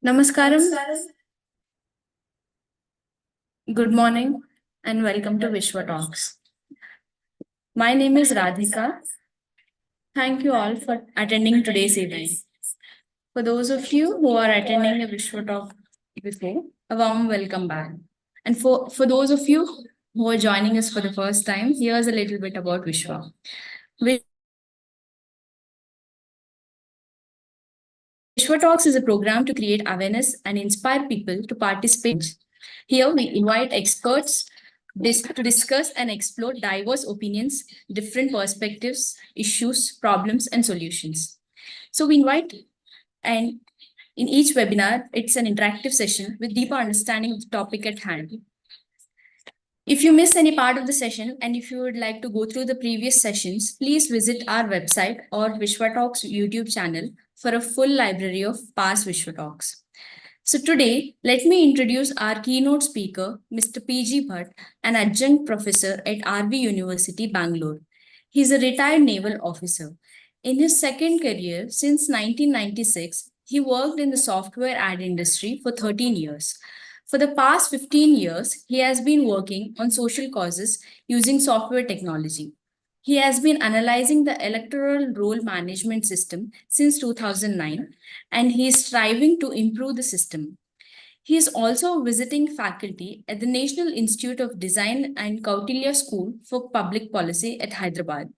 Namaskaram, good morning, and welcome to Vishwa Talks. My name is Radhika. Thank you all for attending today's event. For those of you who are attending a Vishwa Talk before, a warm welcome back. And for those of you who are joining us for the first time, here's a little bit about Vishwa. Vishwa Talks is a program to create awareness and inspire people to participate. Here, we invite experts to discuss and explore diverse opinions, different perspectives, issues, problems, and solutions. So, we invite, and in each webinar, it's an interactive session with deeper understanding of the topic at hand. If you missed any part of the session and if you would like to go through the previous sessions, please visit our website or Vishwa Talks YouTube channel for a full library of past Vishwa Talks. So today, let me introduce our keynote speaker, Mr. P.G. Bhatt, an adjunct professor at RV University, Bangalore. He is a retired naval officer. In his second career, since 1996, he worked in the software ad industry for 13 years. For the past 15 years, he has been working on social causes using software technology. He has been analyzing the electoral roll management system since 2009, and he is striving to improve the system. He is also visiting faculty at the National Institute of Design and Kautilya School for Public Policy at Hyderabad.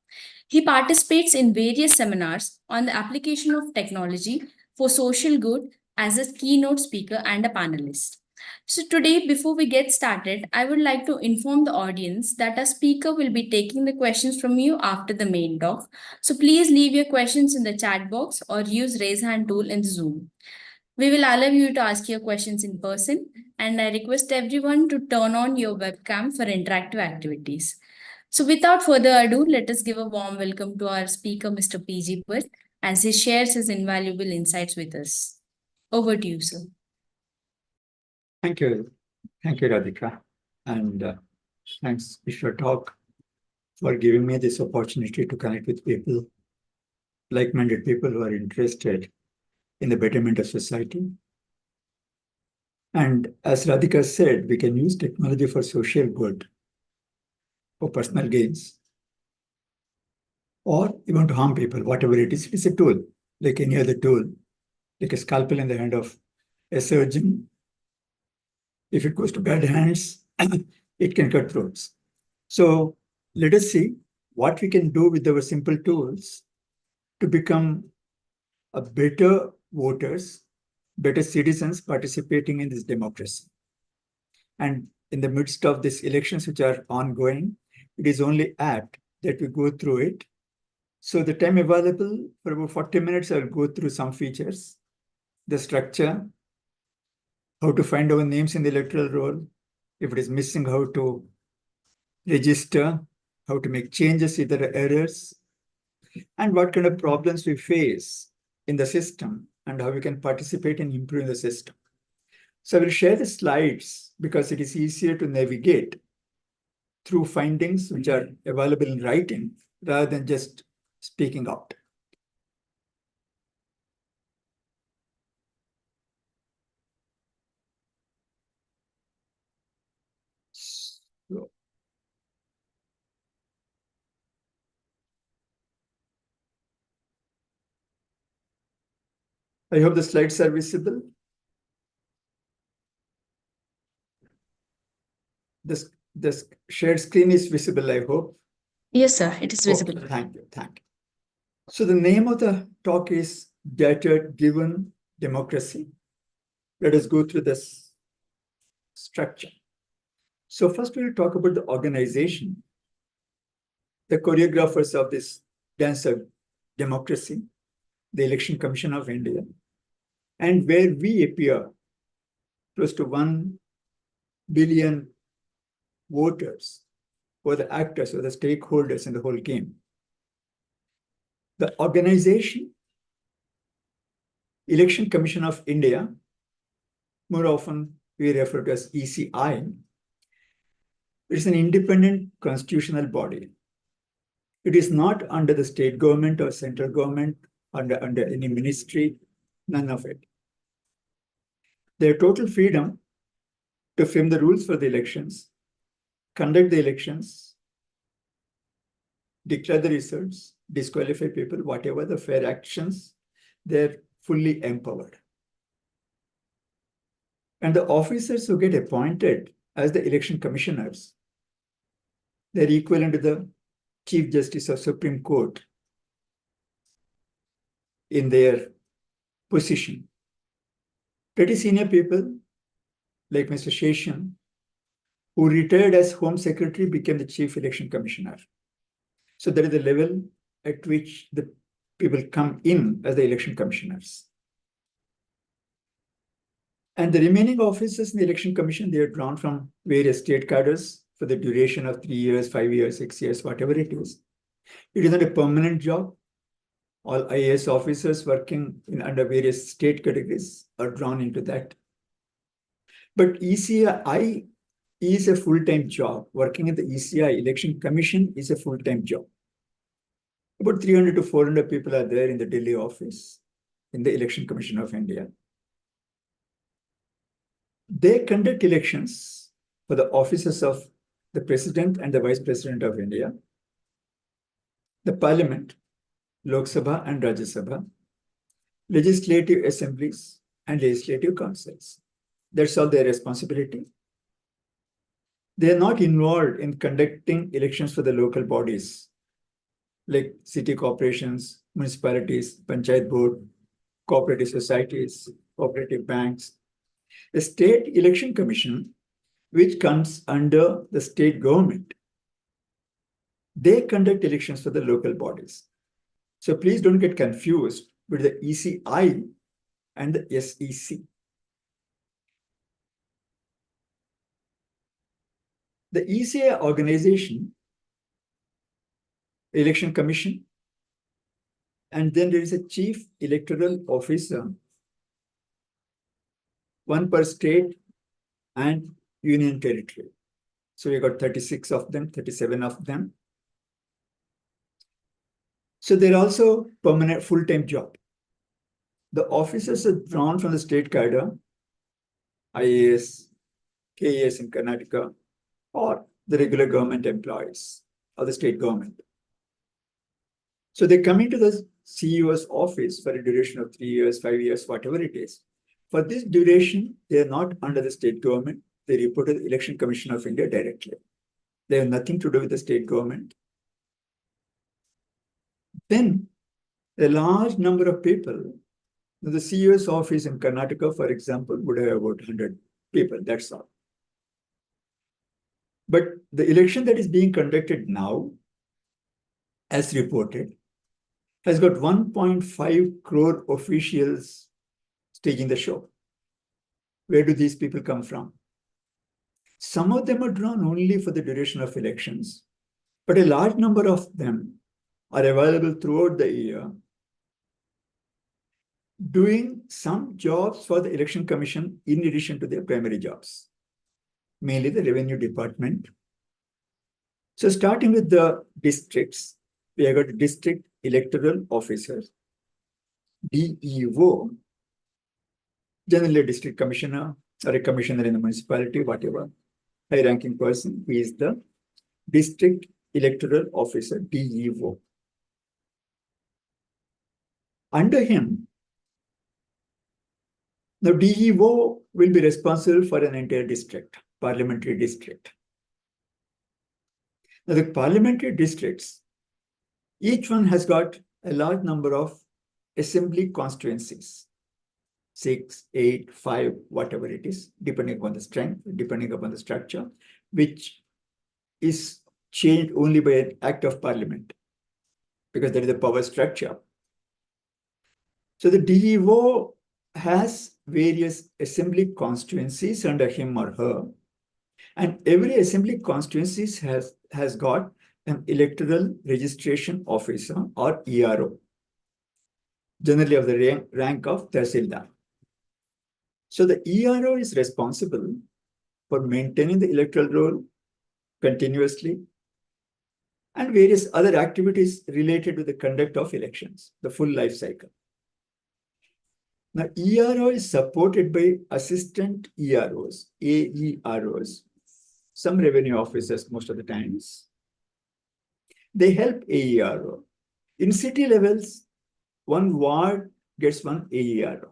He participates in various seminars on the application of technology for social good as a keynote speaker and a panelist. So, today, before we get started, I would like to inform the audience that our speaker will be taking the questions from you after the main talk. So, please leave your questions in the chat box or use raise hand tool in Zoom. We will allow you to ask your questions in person, and I request everyone to turn on your webcam for interactive activities. So, without further ado, let us give a warm welcome to our speaker, Mr. PG Bhatt, as he shares his invaluable insights with us. Over to you, sir. Thank you. Thank you, Radhika. And thanks, Vishwa Talk, for giving me this opportunity to connect with people, like-minded people who are interested in the betterment of society. And as Radhika said, we can use technology for social good, for personal gains, or even to harm people, whatever it is. It's a tool, like any other tool, like a scalpel in the hand of a surgeon. If it goes to bad hands, it can cut throats. So let us see what we can do with our simple tools to become a better voters, better citizens participating in this democracy. And in the midst of these elections which are ongoing, it is only apt that we go through it. So the time available for about 40 minutes, I'll go through some features, the structure, how to find our names in the electoral roll, if it is missing, how to register, how to make changes if there are errors, and what kind of problems we face in the system and how we can participate in improving the system. So I will share the slides because it is easier to navigate through findings which are available in writing rather than just speaking out. So, I hope the slides are visible. This shared screen is visible, I hope. Yes, sir, it is visible. Okay, thank you. Thank you. So the name of the talk is Data-Driven Democracy. Let us go through this structure. So first we'll talk about the organization, the choreographers of this dance of democracy, the Election Commission of India, and where we appear close to 1 billion voters or the actors or the stakeholders in the whole game. The organization, Election Commission of India, more often we refer to as ECI, it is an independent constitutional body. It is not under the state government or central government, under any ministry, none of it. They have total freedom to frame the rules for the elections, conduct the elections, declare the results, disqualify people, whatever the fair actions, they're fully empowered. And the officers who get appointed as the election commissioners, they're equivalent to the Chief Justice of Supreme Court in their position. Pretty senior people like Mr. Sheshan, who retired as Home Secretary, became the Chief Election Commissioner. So that is the level at which the people come in as the election commissioners. And the remaining officers in the Election Commission, they are drawn from various state cadres for the duration of 3 years, 5 years, 6 years, whatever it is. It is not a permanent job. All IAS officers working under various state categories are drawn into that. But ECI is a full-time job. Working in the ECI, Election Commission, is a full-time job. About 300 to 400 people are there in the Delhi office, in the Election Commission of India. They conduct elections for the offices of the President and the Vice President of India, the Parliament, Lok Sabha and Rajya Sabha, legislative assemblies and legislative councils. That's all their responsibility. They are not involved in conducting elections for the local bodies, like city corporations, municipalities, panchayat board, cooperative societies, cooperative banks. The State Election Commission, which comes under the state government, they conduct elections for the local bodies. So please don't get confused with the ECI and the SEC. The ECI organization, Election Commission, and then there is a Chief Electoral Officer, one per state and union territory. So we got 36 of them, 37 of them. So they're also permanent full-time job. The officers are drawn from the state cadre, IAS, KAS in Karnataka, or the regular government employees of the state government. So they come into the CEO's office for a duration of 3 years, 5 years, whatever it is. For this duration, they are not under the state government. They report to the Election Commission of India directly. They have nothing to do with the state government. Then a large number of people, the CEO's office in Karnataka, for example, would have about 100 people, that's all. But the election that is being conducted now, as reported, has got 1.5 crore officials staging the show. Where do these people come from? Some of them are drawn only for the duration of elections, but a large number of them are available throughout the year, doing some jobs for the Election Commission in addition to their primary jobs, mainly the Revenue Department. So starting with the districts, we have got District Electoral Officers, DEO, generally a district commissioner or a commissioner in the municipality, whatever, high-ranking person, who is the District Electoral Officer, DEO. Under him, the DEO will be responsible for an entire district, parliamentary district. Now, the parliamentary districts, each one has got a large number of assembly constituencies, 6, 8, 5, whatever it is, depending upon the strength, depending upon the structure, which is changed only by an act of parliament, because that is the power structure. So the DEO has various assembly constituencies under him or her, and every assembly constituency has got an electoral registration officer or ERO, generally of the rank of Tahsildar. So the ERO is responsible for maintaining the electoral roll continuously, and various other activities related to the conduct of elections, the full life cycle. Now, ERO is supported by assistant EROs, AEROs, some revenue officers most of the times. They help AERO. In city levels, one ward gets one AERO.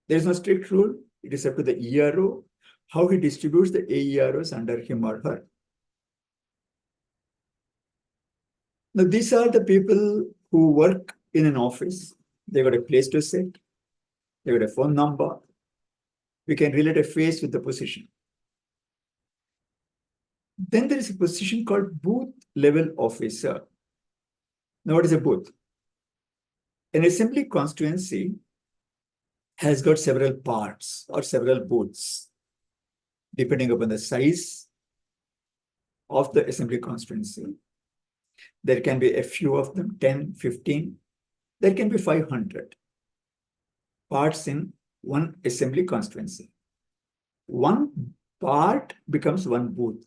There is no strict rule. It is up to the ERO how he distributes the AEROs under him or her. Now, these are the people who work in an office. They got a place to sit. They got a phone number. We can relate a face with the position. Then there is a position called booth level officer. Now, what is a booth? An assembly constituency has got several parts or several booths, depending upon the size of the assembly constituency. There can be a few of them, 10, 15. There can be 500 parts in one assembly constituency. One part becomes one booth,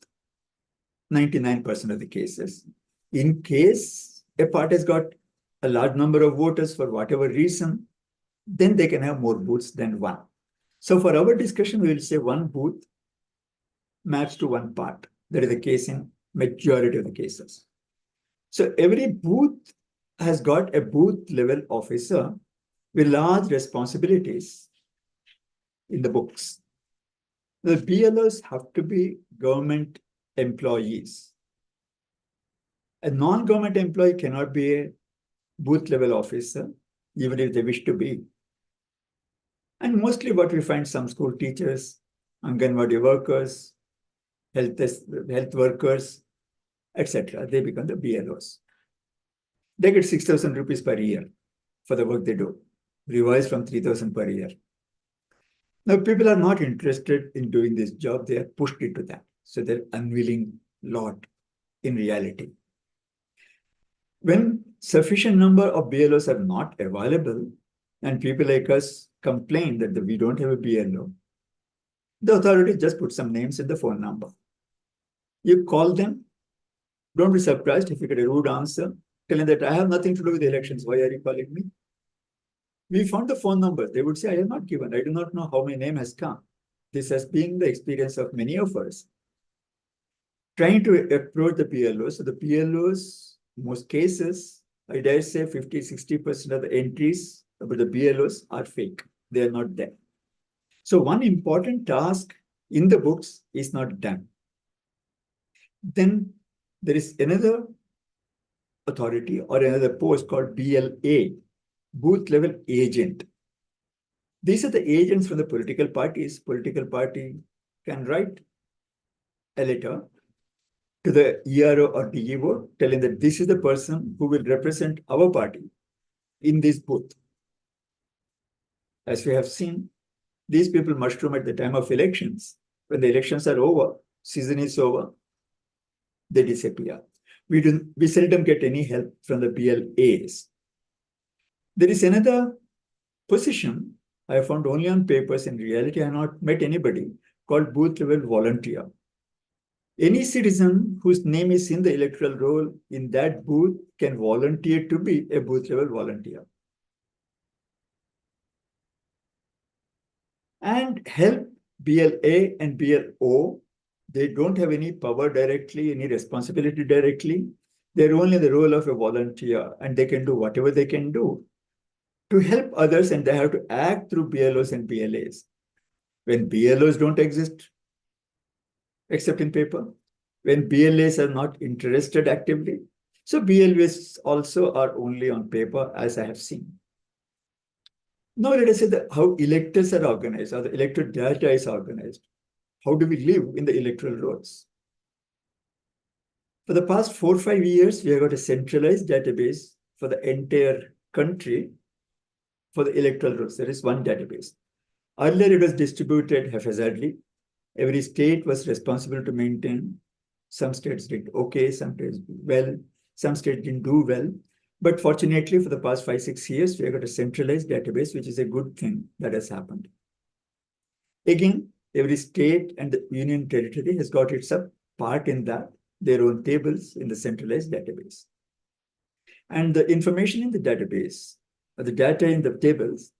99% of the cases. In case a part has got a large number of voters for whatever reason, then they can have more booths than one. So for our discussion, we will say one booth maps to one part. That is the case in majority of the cases. So every booth has got a booth level officer with large responsibilities in the books. The BLOs have to be government employees. A non-government employee cannot be a booth level officer, even if they wish to be. And mostly what we find, some school teachers, Anganwadi workers, health workers, etc., they become the BLOs. They get 6,000 rupees per year for the work they do, revised from 3,000 per year. Now, people are not interested in doing this job. They are pushed into that. So they're unwilling lot in reality. When sufficient number of BLOs are not available and people like us complain that we don't have a BLO, the authority just put some names in the phone number. You call them. Don't be surprised if you get a rude answer, telling that I have nothing to do with the elections. Why are you calling me? We found the phone number. They would say, I have not given. I do not know how my name has come. This has been the experience of many of us. Trying to approach the PLOs. So the PLOs, most cases, I dare say 50, 60% of the entries about the PLOs are fake. They are not there. So one important task in the books is not done. Then there is another authority or another post called BLA, booth level agent. These are the agents from the political parties. Political party can write a letter to the ERO or DEO telling that this is the person who will represent our party in this booth. As we have seen, these people mushroom at the time of elections. When the elections are over, season is over, they disappear. We seldom get any help from the BLAs. There is another position I found only on papers. In reality, I have not met anybody, called booth level volunteer. Any citizen whose name is in the electoral roll in that booth can volunteer to be a booth level volunteer and help BLA and BLO. They don't have any power directly, any responsibility directly. They're only the role of a volunteer, and they can do whatever they can do to help others, and they have to act through BLOs and BLAs. When BLOs don't exist, except in paper, when BLAs are not interested actively, so BLAs also are only on paper, as I have seen. Now let us say how electors are organized, how the electoral data is organized. How do we live in the electoral rolls? For the past 4 or 5 years, we have got a centralized database for the entire country for the electoral rolls. There is one database. Earlier, it was distributed haphazardly. Every state was responsible to maintain. Some states did okay, some states did well, some states didn't do well. But fortunately, for the past 5 or 6 years, we have got a centralized database, which is a good thing that has happened. Again, every state and the union territory has got its part in that. their own tables in the centralized database. And the information in the database, the data in the tables,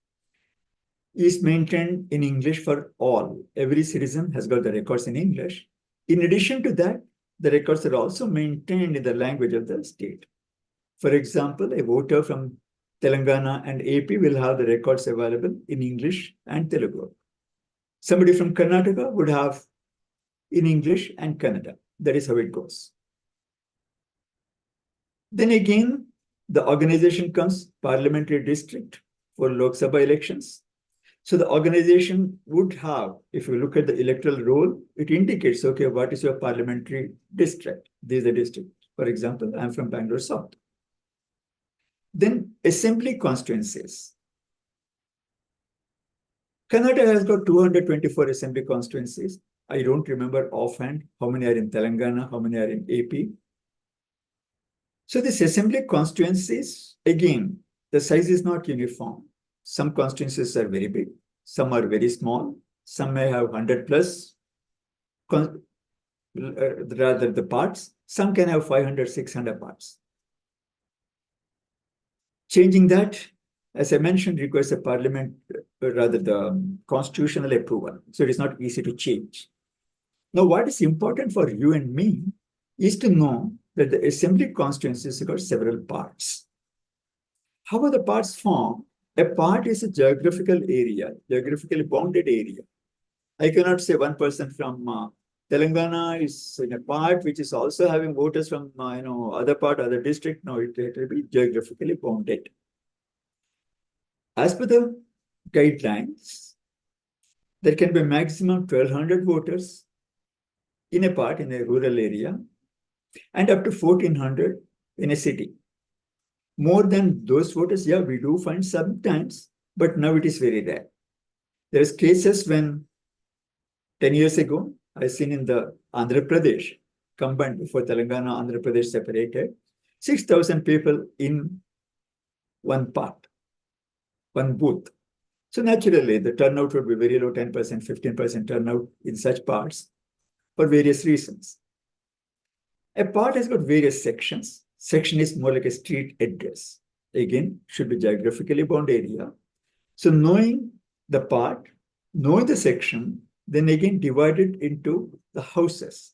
is maintained in English for all. Every citizen has got the records in English. In addition to that, the records are also maintained in the language of the state. For example, a voter from Telangana and AP will have the records available in English and Telugu. Somebody from Karnataka would have in English and Kannada. That is how it goes. Then again, the organization comes parliamentary district for Lok Sabha elections. So the organization would have, if you look at the electoral roll, it indicates, okay, what is your parliamentary district? This is the district. For example, I'm from Bangalore South. Then assembly constituencies. Karnataka has got 224 assembly constituencies. I don't remember offhand how many are in Telangana, how many are in AP. So this assembly constituencies, again, the size is not uniform. Some constituencies are very big, some are very small, some may have 100 plus, rather the parts, some can have 500, 600 parts. Changing that, as I mentioned, requires a parliament, rather the constitutional approval. So it is not easy to change. Now, what is important for you and me is to know that the assembly constituencies have got several parts. How are the parts formed? A part is a geographical area, geographically bounded area. I cannot say one person from Telangana is in a part which is also having voters from other part, other district. No, it will be geographically bounded. As per the guidelines, there can be maximum 1,200 voters in a part in a rural area and up to 1,400 in a city. More than those voters, yeah, we do find sometimes, but now it is very rare. There's cases when 10 years ago, I seen in the Andhra Pradesh, combined before Telangana, Andhra Pradesh separated, 6,000 people in one part, one booth. So naturally, the turnout would be very low, 10%, 15% turnout in such parts for various reasons. A part has got various sections. Section is more like a street address. Again, should be geographically bound area. So knowing the part, knowing the section, then again divided into the houses.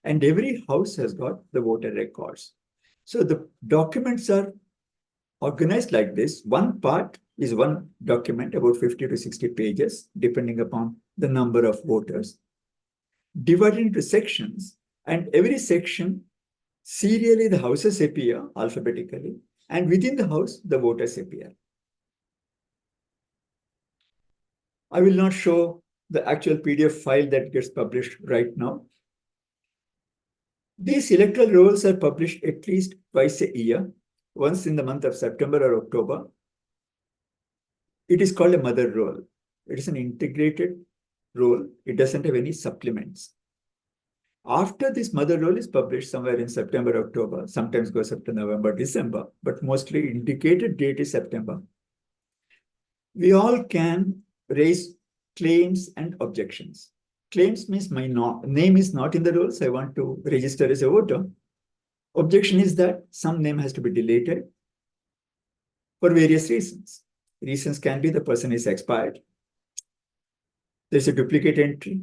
And every house has got the voter records. So the documents are organized like this. One part is one document, about 50 to 60 pages, depending upon the number of voters, divided into sections, and every section, serially the houses appear alphabetically, and within the house, the voters appear. I will not show the actual PDF file that gets published right now. These electoral rolls are published at least twice a year, once in the month of September or October. It is called a mother roll. It is an integrated roll. It doesn't have any supplements. After this mother roll is published somewhere in September, October, sometimes goes up to November, December, but mostly indicated date is September. We all can raise claims and objections. Claims means my name is not in the rolls. I want to register as a voter. Objection is that some name has to be deleted for various reasons. Reasons can be the person is expired, there's a duplicate entry,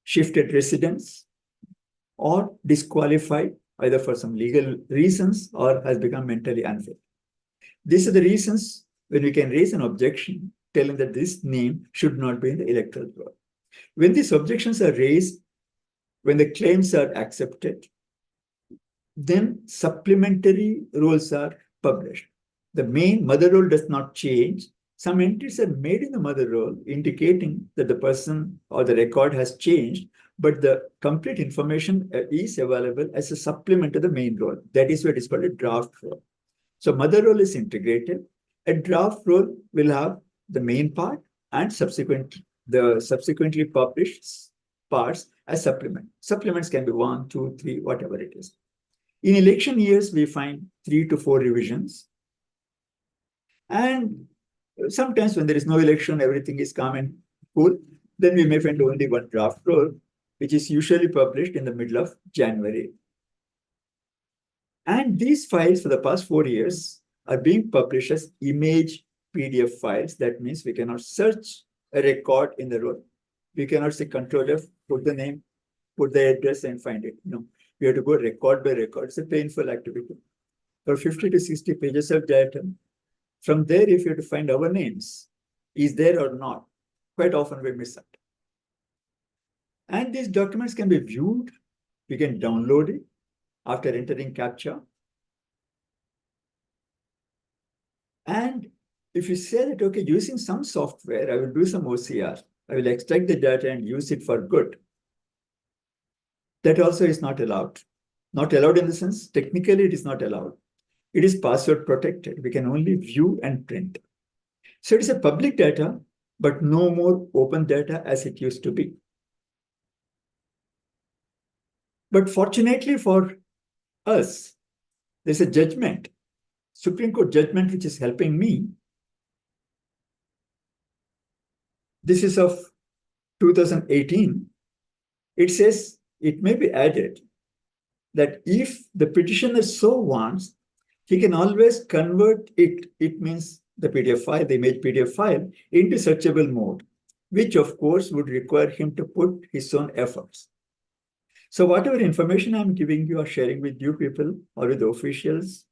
shifted residence, or disqualified either for some legal reasons or has become mentally unfit. These are the reasons when we can raise an objection telling that this name should not be in the electoral roll. When these objections are raised, when the claims are accepted, then supplementary rolls are published. The main mother roll does not change. Some entries are made in the mother roll indicating that the person or the record has changed, but the complete information is available as a supplement to the main roll. That is what is called a draft roll. So mother roll is integrated. A draft roll will have the main part and the subsequently published parts as supplement. Supplements can be 1, 2, 3, whatever it is. In election years, we find 3 to 4 revisions. And sometimes when there is no election, everything is calm and cool, then we may find only one draft roll, which is usually published in the middle of January. And these files for the past 4 years are being published as image PDF files. That means we cannot search a record in the roll. We cannot say Control F, put the name, put the address and find it. No, we have to go record by record. It's a painful activity. For 50 to 60 pages of data, from there, if you have to find our names, is there or not, quite often we miss out. And these documents can be viewed. We can download it after entering CAPTCHA. And if you say that, okay, using some software, I will do some OCR, I will extract the data and use it for good. That also is not allowed. Not allowed in the sense, technically it is not allowed. It is password protected. We can only view and print. So it is a public data, but no more open data as it used to be. But fortunately for us, there's a judgment, Supreme Court judgment, which is helping me. This is of 2018. It says it may be added that if the petitioner so wants, he can always convert it. It means the PDF file, the image PDF file, into searchable mode, which of course would require him to put his own efforts. So whatever information I'm giving you or sharing with you people or with the officials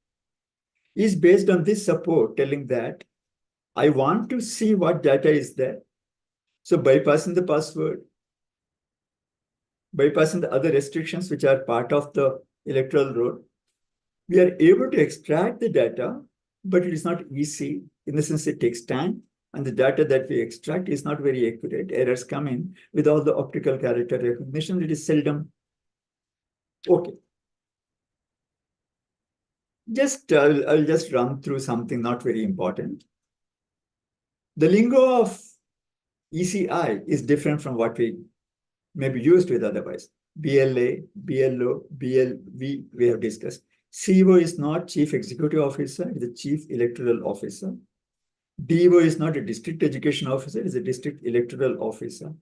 is based on this support telling that I want to see what data is there. So bypassing the password, bypassing the other restrictions which are part of the electoral roll, we are able to extract the data, but it is not easy. In the sense, it takes time, and the data that we extract is not very accurate. Errors come in with all the optical character recognition. It is seldom okay. I'll just run through something not very important. The lingo of ECI is different from what we may be used with otherwise. BLA, BLO, BLV, we have discussed. CO is not Chief Executive Officer, it is the Chief Electoral Officer. DO is not a District Education Officer, it is a District Electoral Officer.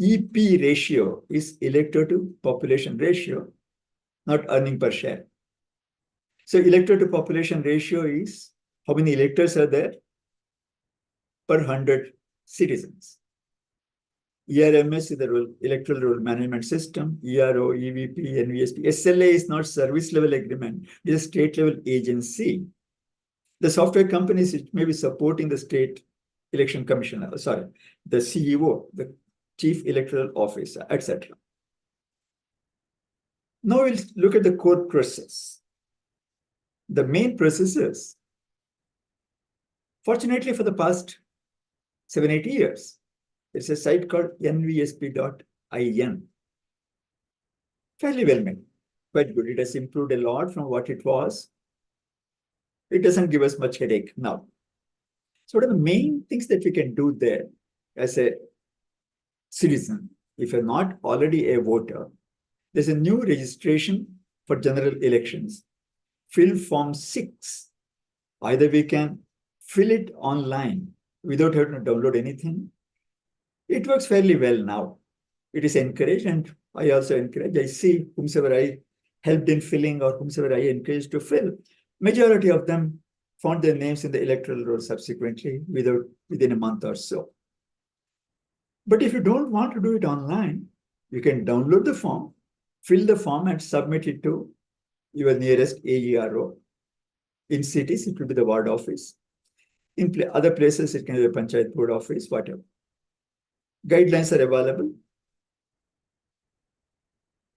EP ratio is elector to population ratio, not earning per share. So elector to population ratio is how many electors are there per 100 citizens. ERMS is the electoral roll management system. ERO, EVP, NVSP. SLA is not service level agreement. It is a state level agency. The software companies may be supporting the state election commissioner, the CEO, the chief electoral officer, etc. Now we'll look at the court process. The main processes, fortunately for the past 7-8 years, it's a site called nvsp.in. Fairly well made, quite good. It has improved a lot from what it was. It doesn't give us much headache now. So what are the main things that we can do there as a citizen? If you're not already a voter, there's a new registration for general elections. Fill Form 6. Either we can fill it online without having to download anything. It works fairly well now. It is encouraged, and I also encourage. I see whomsoever I helped in filling or whomsoever I encouraged to fill, majority of them found their names in the electoral roll subsequently within a month or so. But if you don't want to do it online, you can download the form, fill the form and submit it to your nearest AERO. In cities, it will be the ward office. In other places, it can be the Panchayat Board office, whatever. Guidelines are available.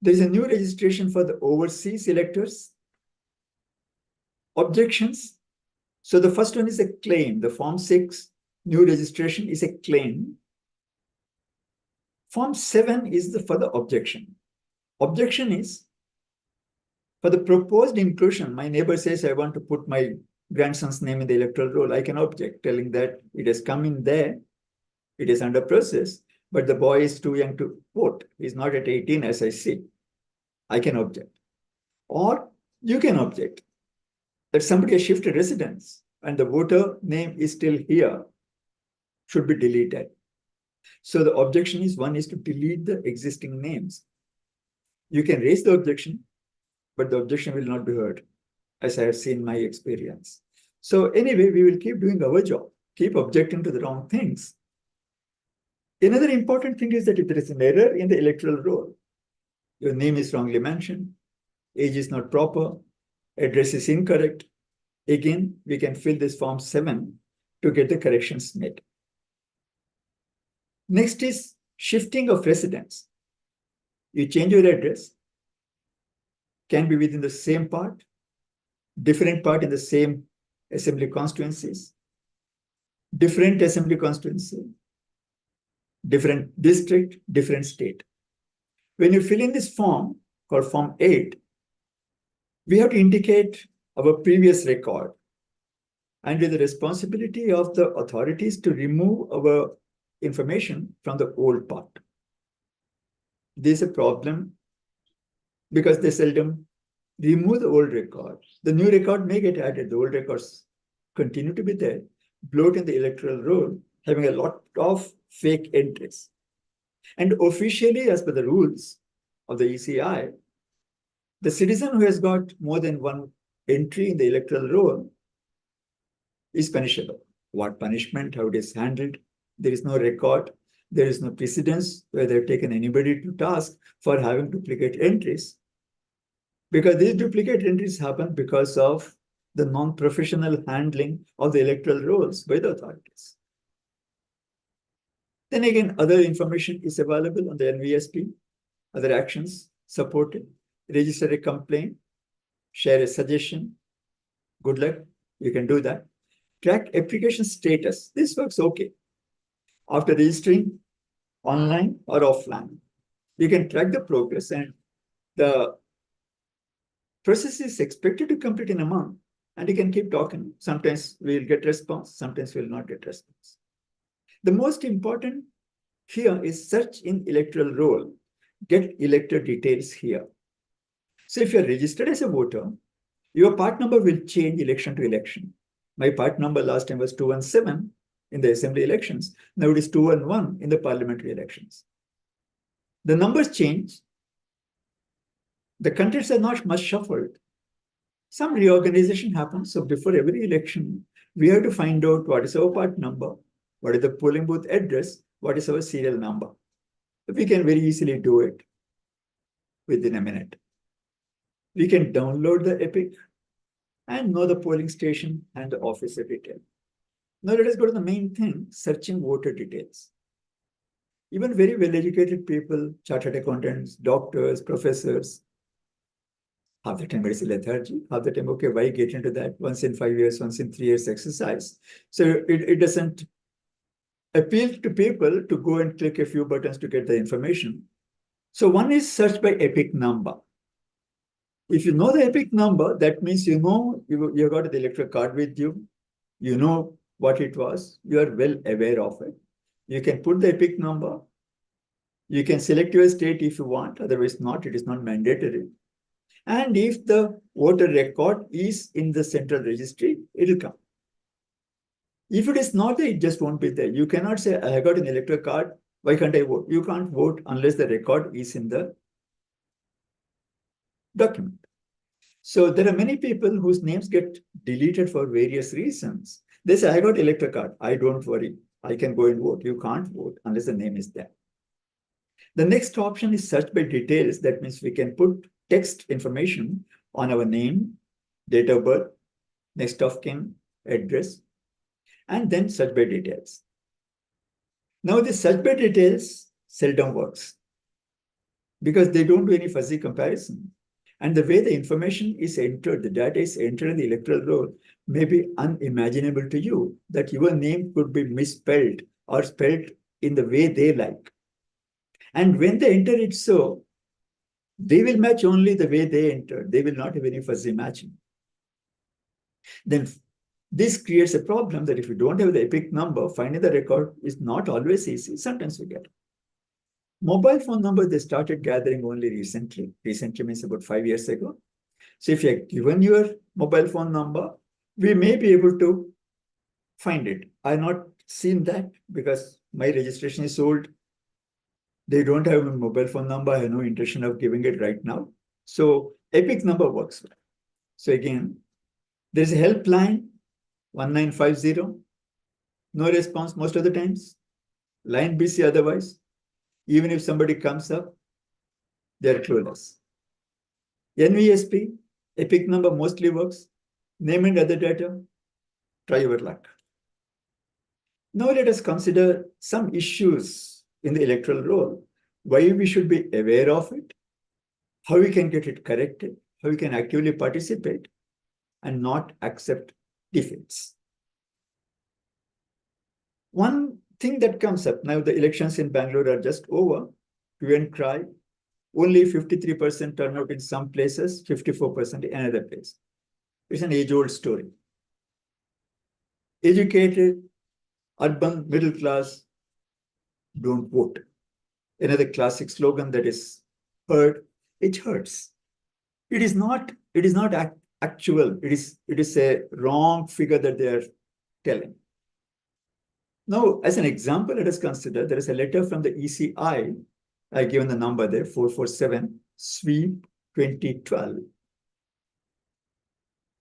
There is a new registration for the overseas electors. Objections. So the first one is a claim. The Form 6 new registration is a claim. Form 7 is for the objection. Objection is for the proposed inclusion. My neighbor says, I want to put my grandson's name in the electoral roll. I can object, telling that it has come in there. It is under process, but the boy is too young to vote. He's not at 18 as I see. I can object. Or you can object that somebody has shifted residence and the voter name is still here, should be deleted. So the objection is, one is to delete the existing names. You can raise the objection, but the objection will not be heard. as I have seen my experience. So anyway, we will keep doing our job, keep objecting to the wrong things. Another important thing is that if there is an error in the electoral roll, your name is wrongly mentioned, age is not proper, address is incorrect, again, we can fill this form 7 to get the corrections made. Next is shifting of residence. You change your address, can be within the same part, different part in the same assembly constituencies, different assembly constituency, different district, different state. When you fill in this form called Form 8, we have to indicate our previous record and with the responsibility of the authorities to remove our information from the old part. This is a problem because they seldom remove the old record. The new record may get added, the old records continue to be there, bloat in the electoral roll, having a lot of fake entries. And officially, as per the rules of the ECI, the citizen who has got more than one entry in the electoral roll is punishable. What punishment, how it is handled, there is no record, there is no precedence where they've taken anybody to task for having duplicate entries. Because these duplicate entries happen because of the non-professional handling of the electoral rolls by the authorities. Then again, other information is available on the NVSP, other actions supported, register a complaint, share a suggestion. Good luck, you can do that. Track application status. This works okay. After registering online or offline, you can track the progress and the process is expected to complete in a month and you can keep talking. Sometimes we'll get response, sometimes we'll not get response. The most important here is search in electoral roll, get elector details here. So if you're registered as a voter, your part number will change election to election. My part number last time was 217 in the assembly elections. Now it is 211 in the parliamentary elections. The numbers change. The contents are not much shuffled. Some reorganization happens. So before every election, we have to find out what is our part number, what is the polling booth address, what is our serial number. We can very easily do it within a minute. We can download the EPIC and know the polling station and the officer detail. Now let us go to the main thing, searching voter details. Even very well-educated people, chartered accountants, doctors, professors, half the time it is lethargy, half the time, okay, why get into that? Once in 5 years, once in 3 years exercise. So it doesn't appeal to people to go and click a few buttons to get the information. So one is search by EPIC number. If you know the EPIC number, that means you know you got the electoral card with you, you know what it was, you are well aware of it. You can put the EPIC number. You can select your state if you want, otherwise not, it is not mandatory. And if the voter record is in the central registry, it will come. If it is not there, it just won't be there. You cannot say, I got an electoral card, why can't I vote? You can't vote unless the record is in the document. So there are many people whose names get deleted for various reasons. They say, I got electoral card. I don't worry. I can go and vote. You can't vote unless the name is there. The next option is search by details. That means we can put text information on our name, date of birth, next of kin, address, and then search by details. Now the search by details seldom works because they don't do any fuzzy comparison. And the way the information is entered, the data is entered in the electoral roll may be unimaginable to you, that your name could be misspelled or spelled in the way they like. And when they enter it so, they will match only the way they entered. They will not have any fuzzy matching. Then this creates a problem that if you don't have the EPIC number, finding the record is not always easy. Sometimes we get it. Mobile phone number, they started gathering only recently. Recently means about 5 years ago. So if you have given your mobile phone number, we may be able to find it. I've not seen that because my registration is old. They don't have a mobile phone number. I have no intention of giving it right now. So EPIC number works well. So again, There's a helpline, 1950. No response most of the times. Line busy otherwise. Even if somebody comes up, they're clueless. NVSP, epic number mostly works. Name and other data, try your luck. Now let us consider some issues in the electoral roll, why we should be aware of it, how we can get it corrected, how we can actively participate and not accept defeats. One thing that comes up, now the elections in Bangalore are just over, hue and cry, only 53% turnout in some places, 54% in another place. It's an age-old story. Educated, urban, middle class, don't vote. Another classic slogan that is heard, it hurts. It is not actual. It is a wrong figure that they are telling. Now, as an example, let us consider there is a letter from the ECI. I given the number there, 447, sweep 2012,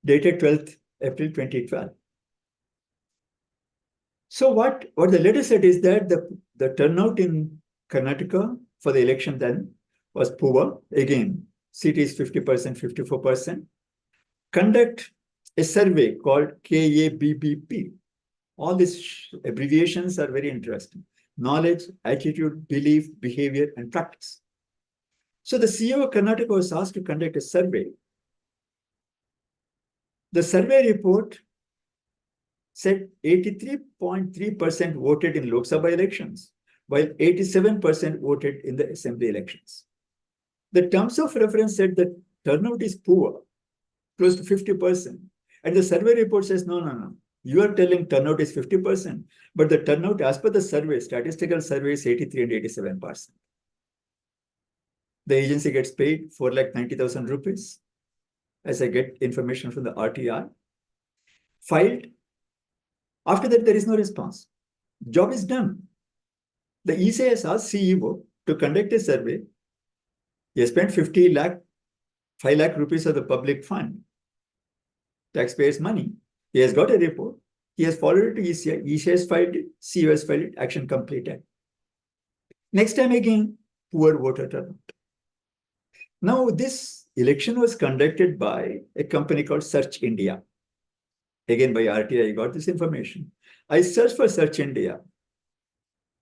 dated 12th April 2012. So what the letter said is that the turnout in Karnataka for the election then was poor. Again, cities 50%, 54%. Conduct a survey called KABBP. All these abbreviations are very interesting. Knowledge, attitude, belief, behavior, and practice. So the CEO of Karnataka was asked to conduct a survey. The survey report said 83.3% voted in Lok Sabha elections, while 87% voted in the assembly elections. The terms of reference said that turnout is poor, close to 50%. And the survey report says, no. You are telling turnout is 50%, but the turnout as per the survey, statistical survey is 83 and 87%. The agency gets paid 4,90,000 rupees, as I get information from the RTR. Filed. After that, there is no response. Job is done. The ECI has asked CEO to conduct a survey. He has spent 5 lakh rupees of the public fund, taxpayers' money. He has got a report. He has forwarded it to ECI. ECI has filed it. CEO has filed it. Action completed. Next time again, poor voter turnout. Now, this election was conducted by a company called Search India. Again, by RTI, I got this information. I searched for Search India.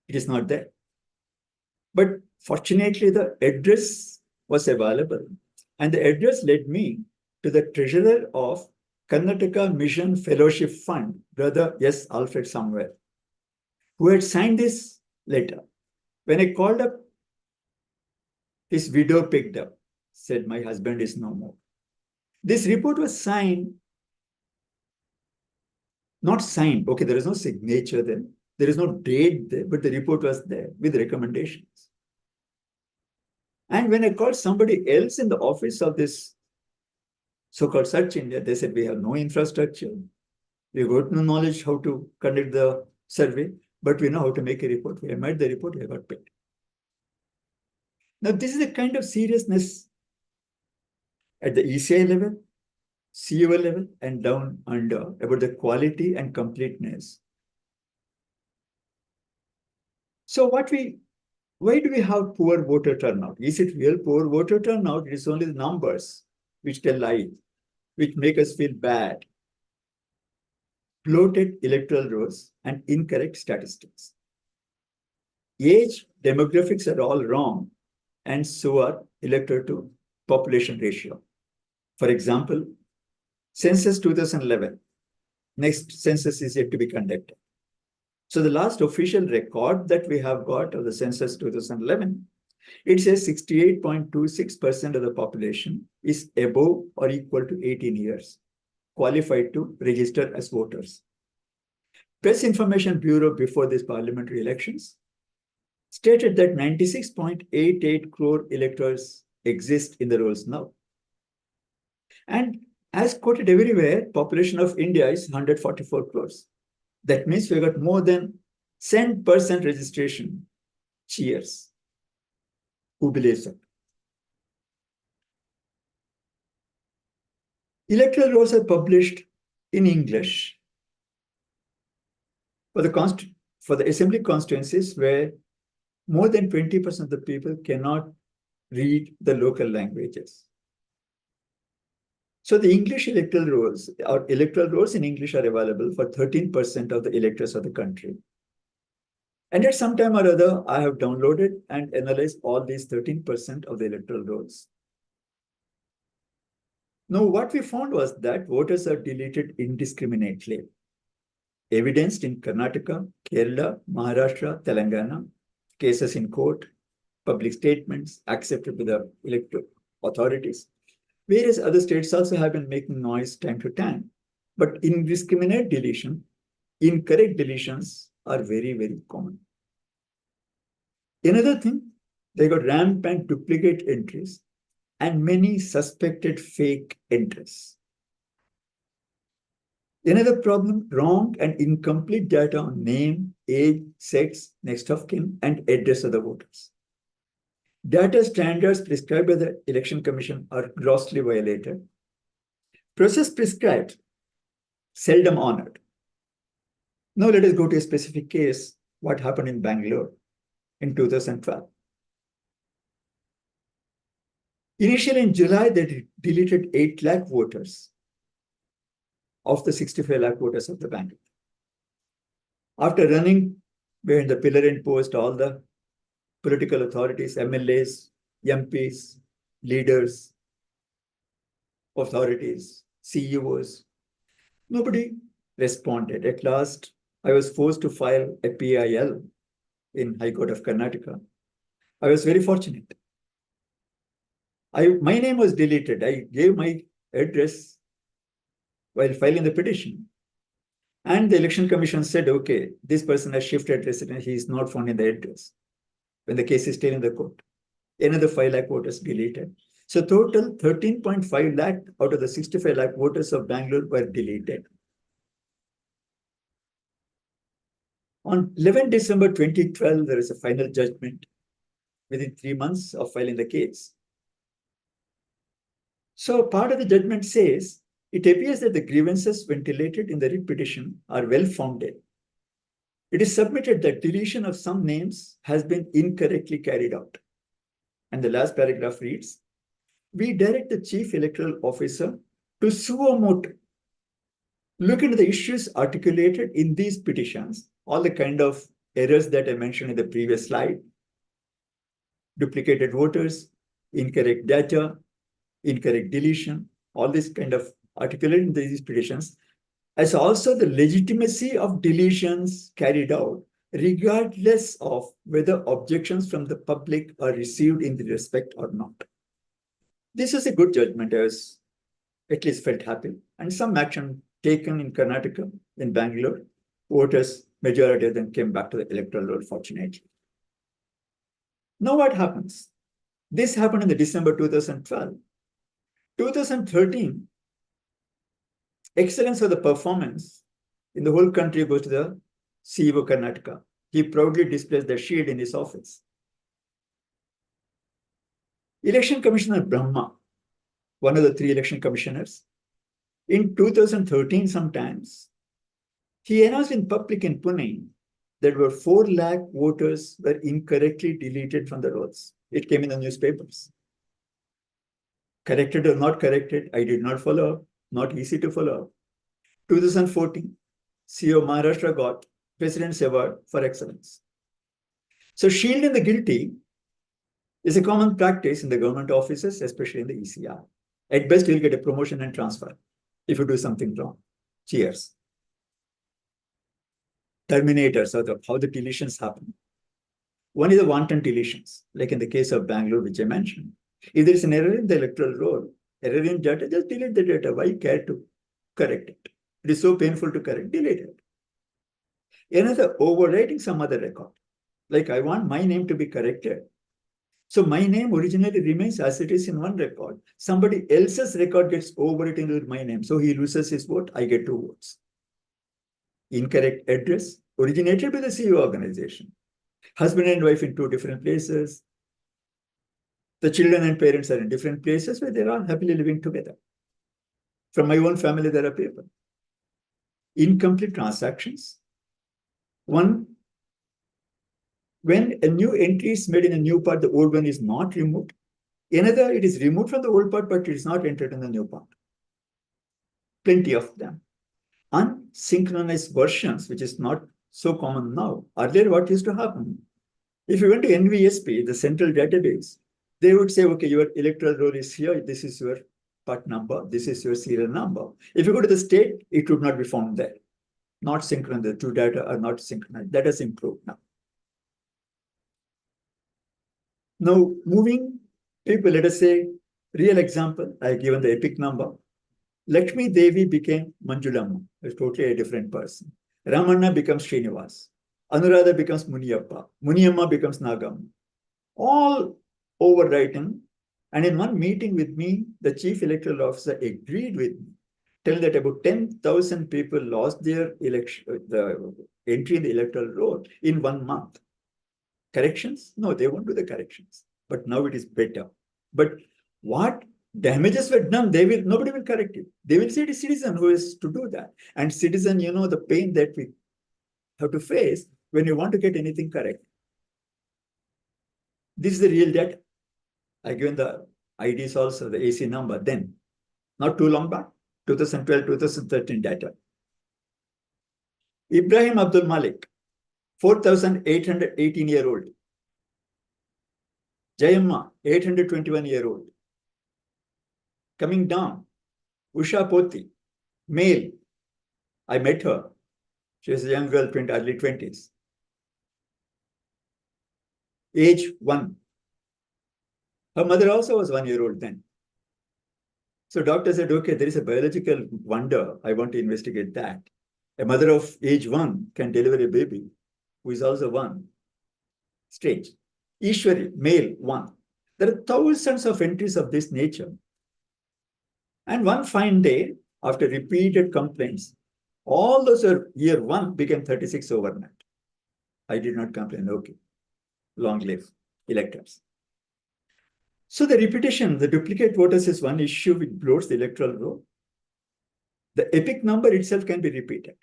It is not there. But fortunately, the address was available. And the address led me to the treasurer of Karnataka Mission Fellowship Fund, Brother S. Alfred somewhere, who had signed this letter. When I called up, his widow picked up, said, my husband is no more. This report was signed, not signed. Okay, there is no signature there. There is no date there, but the report was there with recommendations. And when I called somebody else in the office of this so-called Search India, they said, we have no infrastructure. We got no knowledge how to conduct the survey, but we know how to make a report. We have made the report, we have got paid. Now, this is the kind of seriousness at the ECI level, CEO level, and down under about the quality and completeness. So why do we have poor voter turnout? Is it real poor voter turnout? It is only the numbers which tell lies, which make us feel bad. Bloated electoral rolls and incorrect statistics. Age, demographics are all wrong, and so are electoral to population ratio. For example, Census 2011. Next census is yet to be conducted. So the last official record that we have got of the Census 2011, it says 68.26% of the population is above or equal to 18 years, qualified to register as voters. Press Information Bureau before these parliamentary elections stated that 96.88 crore electors exist in the rolls now. And as quoted everywhere, population of India is 144 crores. That means we got more than 10% registration. Cheers. Who believes it? Electoral rolls are published in English for the assembly constituencies where more than 20% of the people cannot read the local languages. So the English electoral rolls, or electoral rolls in English, are available for 13% of the electors of the country. And at some time or other, I have downloaded and analyzed all these 13% of the electoral rolls. Now, what we found was that voters are deleted indiscriminately, evidenced in Karnataka, Kerala, Maharashtra, Telangana, cases in court, public statements accepted by the electoral authorities. Various other states also have been making noise time to time. But indiscriminate deletion, incorrect deletions are very, very common. Another thing, they got rampant duplicate entries and many suspected fake entries. Another problem, wrong and incomplete data on name, age, sex, next of kin, and address of the voters. Data standards prescribed by the Election Commission are grossly violated. Process prescribed, seldom honored. Now let us go to a specific case, what happened in Bangalore in 2012. Initially in July, they deleted 8 lakh voters of the 65 lakh voters of the Bangalore. After running behind the pillar and post, all the political authorities, MLAs, MPs, leaders, authorities, CEOs, nobody responded. At last, I was forced to file a PIL in High Court of Karnataka. I was very fortunate. My name was deleted. I gave my address while filing the petition. And the Election Commission said, okay, this person has shifted residence. He is not found in the address when the case is still in the court. Another 5 lakh voters deleted. So total 13.5 lakh out of the 65 lakh voters of Bangalore were deleted. On 11 December 2012, there is a final judgment within 3 months of filing the case. So part of the judgment says, it appears that the grievances ventilated in the writ petition are well-founded. It is submitted that deletion of some names has been incorrectly carried out. And the last paragraph reads, we direct the Chief Electoral Officer to suo motu, look into the issues articulated in these petitions, all the kind of errors that I mentioned in the previous slide, duplicated voters, incorrect data, incorrect deletion, all this kind of articulated in these petitions, as also the legitimacy of deletions carried out, regardless of whether objections from the public are received in the respect or not. This is a good judgment. I was at least felt happy. And some action taken in Karnataka, in Bangalore, voters, majority of them came back to the electoral roll, fortunately. Now what happens? This happened in the December 2012. 2013, excellence of the performance in the whole country goes to the CEO Karnataka. He proudly displays the shield in his office. Election Commissioner Brahma, one of the 3 election commissioners, in 2013 sometimes, he announced in public in Pune that were 4 lakh voters were incorrectly deleted from the rolls. It came in the newspapers. Corrected or not corrected, I did not follow up, not easy to follow up. 2014, CEO Maharashtra got President's Award for Excellence. So shielding the guilty is a common practice in the government offices, especially in the ECR. At best, you'll get a promotion and transfer if you do something wrong. Cheers. Terminators, or how the deletions happen. One is the wanton deletions, like in the case of Bangalore, which I mentioned. If there is an error in the electoral roll, error in data, just delete the data. Why care to correct it? It is so painful to correct, delete it. Another, overwriting some other record. Like I want my name to be corrected. So my name originally remains as it is in one record. Somebody else's record gets overwritten with my name. So he loses his vote, I get 2 votes. Incorrect address originated by the CEO organization. Husband and wife in 2 different places. The children and parents are in different places where they're all happily living together. From my own family, there are people. incomplete transactions. One, when a new entry is made in a new part, the old one is not removed. Another, it is removed from the old part, but it is not entered in the new part. Plenty of them. Unsynchronized versions, which is not so common now. Earlier, what used to happen? If you went to NVSP, the central database, they would say, okay, your electoral roll is here. This is your part number. This is your serial number. If you go to the state, it would not be found there. Not synchronized. The two data are not synchronized. That has improved now. Now, moving people, let us say, real example, I have given the epic number. Lakshmi Devi became Manjulamma, a totally a different person. Ramanna becomes Srinivas. Anuradha becomes Muniyappa. Muniyamma becomes Nagamma. All overwriting. And in one meeting with me, the chief electoral officer agreed with me, telling that about 10,000 people lost their election, the entry in the electoral roll in 1 month. Corrections? No, they won't do the corrections. But now it is better. But what damages were done, nobody will correct it. They will say it is citizen who is to do that. And citizen, you know, the pain that we have to face when you want to get anything correct. This is the real data. I given the IDs also, the AC number then. Not too long back, 2012, 2013 data. Ibrahim Abdul Malik, 4,818-year-old. Jayamma, 821-year-old. Coming down, Usha Poti, male. I met her. She was a young girl, early 20s. Age 1. Her mother also was 1-year-old then. So doctor said, okay, there is a biological wonder. I want to investigate that. A mother of age 1 can deliver a baby who is also 1. Strange. Ishwari, male 1. There are thousands of entries of this nature. And one fine day, after repeated complaints, all those are year 1 became 36 overnight. I did not complain. Okay. Long live electors. So the repetition, the duplicate voters is one issue which bloats the electoral roll. The epic number itself can be repeated,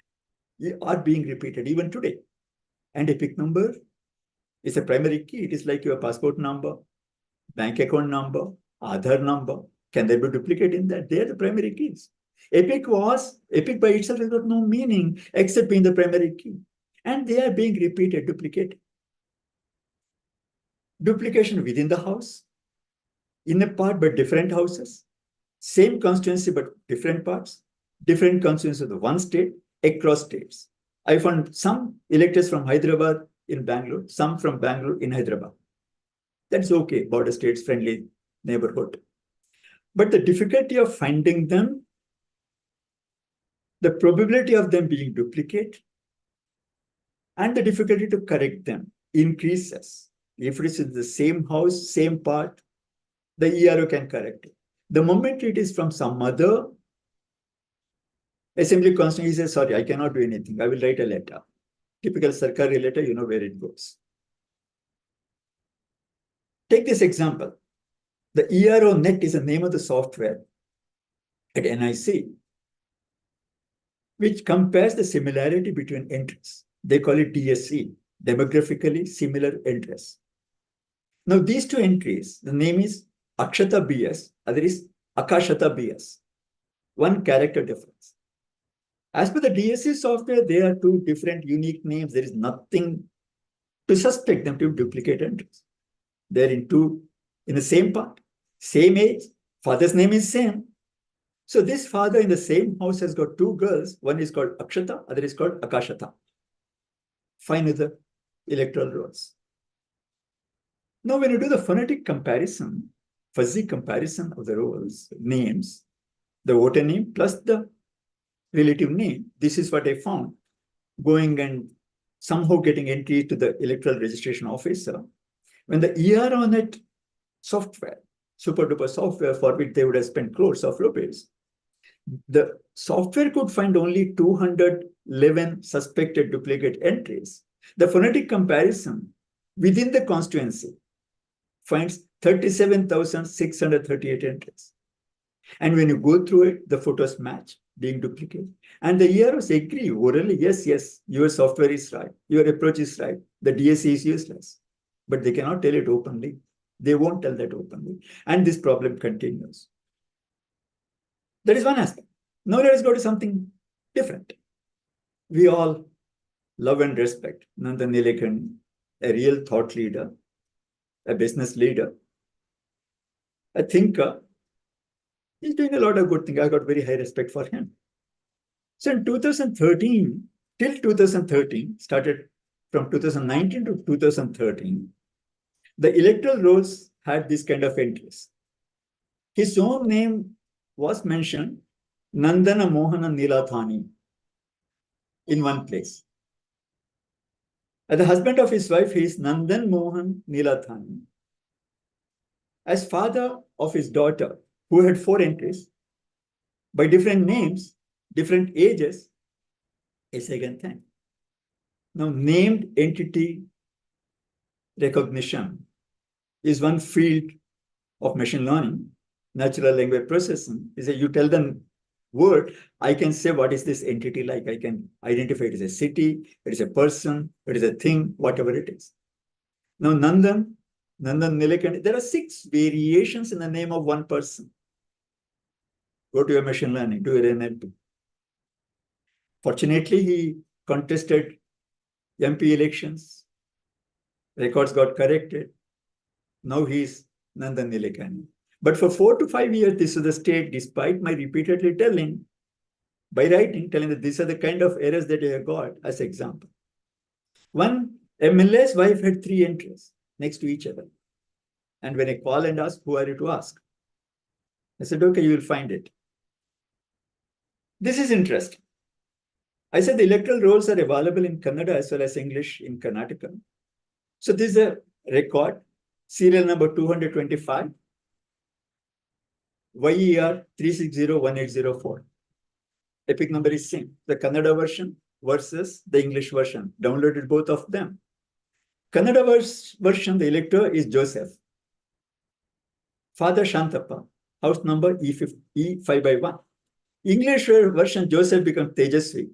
are being repeated even today. And epic number is a primary key. It is like your passport number, bank account number, Aadhaar number. Can there be duplicate in that? They are the primary keys. Epic by itself has got no meaning except being the primary key. And they are being repeated, duplicated. Duplication within the house, in a part but different houses, same constituency but different parts, different constituencies of the one state, across states. I found some electors from Hyderabad in Bangalore, some from Bangalore in Hyderabad. That's okay, border states, friendly neighborhood. But the difficulty of finding them, the probability of them being duplicate, and the difficulty to correct them increases. If it is in the same house, same part, the ERO can correct it. The moment it is from some other assembly constituency, he says, sorry, I cannot do anything. I will write a letter. Typical Sarkari letter, you know where it goes. Take this example. The ERO net is the name of the software at NIC, which compares the similarity between entries. They call it DSE, demographically similar entries. Now, these two entries, the name is Akshata BS, other is Akashata BS. One character difference. As per the DSE software, they are two different unique names. There is nothing to suspect them to duplicate entries. They're in the same part, same age, father's name is same. So this father in the same house has got two girls. One is called Akshata, other is called Akashata. Fine with the electoral rolls. Now, when you do the phonetic comparison, fuzzy comparison of the rolls, names, the voter name plus the relative name, this is what I found. Going and somehow getting entry to the electoral registration officer. When the EROnet software, super duper software for which they would have spent crores of rupees, the software could find only 211 suspected duplicate entries. The phonetic comparison within the constituency finds 37,638 entries. And when you go through it, the photos match. being duplicated. And the EROs agree orally, yes, your software is right, your approach is right, the DSC is useless. But they cannot tell it openly. They won't tell that openly. And this problem continues. That is one aspect. Now let us go to something different. We all love and respect Nandan Nilekani, a real thought leader, a business leader, a thinker. He's doing a lot of good things. I got very high respect for him. So in 2013, till 2013, started from 2019 to 2013, the electoral rolls had this kind of entries. His own name was mentioned, Nandana Mohana Nilathani, in one place. As the husband of his wife, he is Nandan Mohan Nilathani. As father of his daughter, who had 4 entries, by different names, different ages, a second thing. Now, named entity recognition is one field of machine learning, natural language processing. Is that you tell them word, I can say what is this entity like. I can identify it as a city, it is a person, it is a thing, whatever it is. Now, Nandan Nilekani, there are 6 variations in the name of one person. Go to your machine learning, do your NLP. Fortunately, he contested MP elections. Records got corrected. Now he's Nandan Nilekani. But for 4 to 5 years, this is the state, despite my repeatedly telling, by writing, telling that these are the kind of errors that I have got as example. One MLA's wife had 3 entries next to each other. And when I call and ask, who are you to ask? I said, okay, you will find it. This is interesting. I said the electoral rolls are available in Kannada as well as English in Karnataka. So this is a record, serial number 225, YER 3601804. Epic number is same. The Kannada version versus the English version. Downloaded both of them. Kannada version, the elector is Joseph. Father Shantappa, house number E5 by 1. English version, Joseph becomes Tejasvi.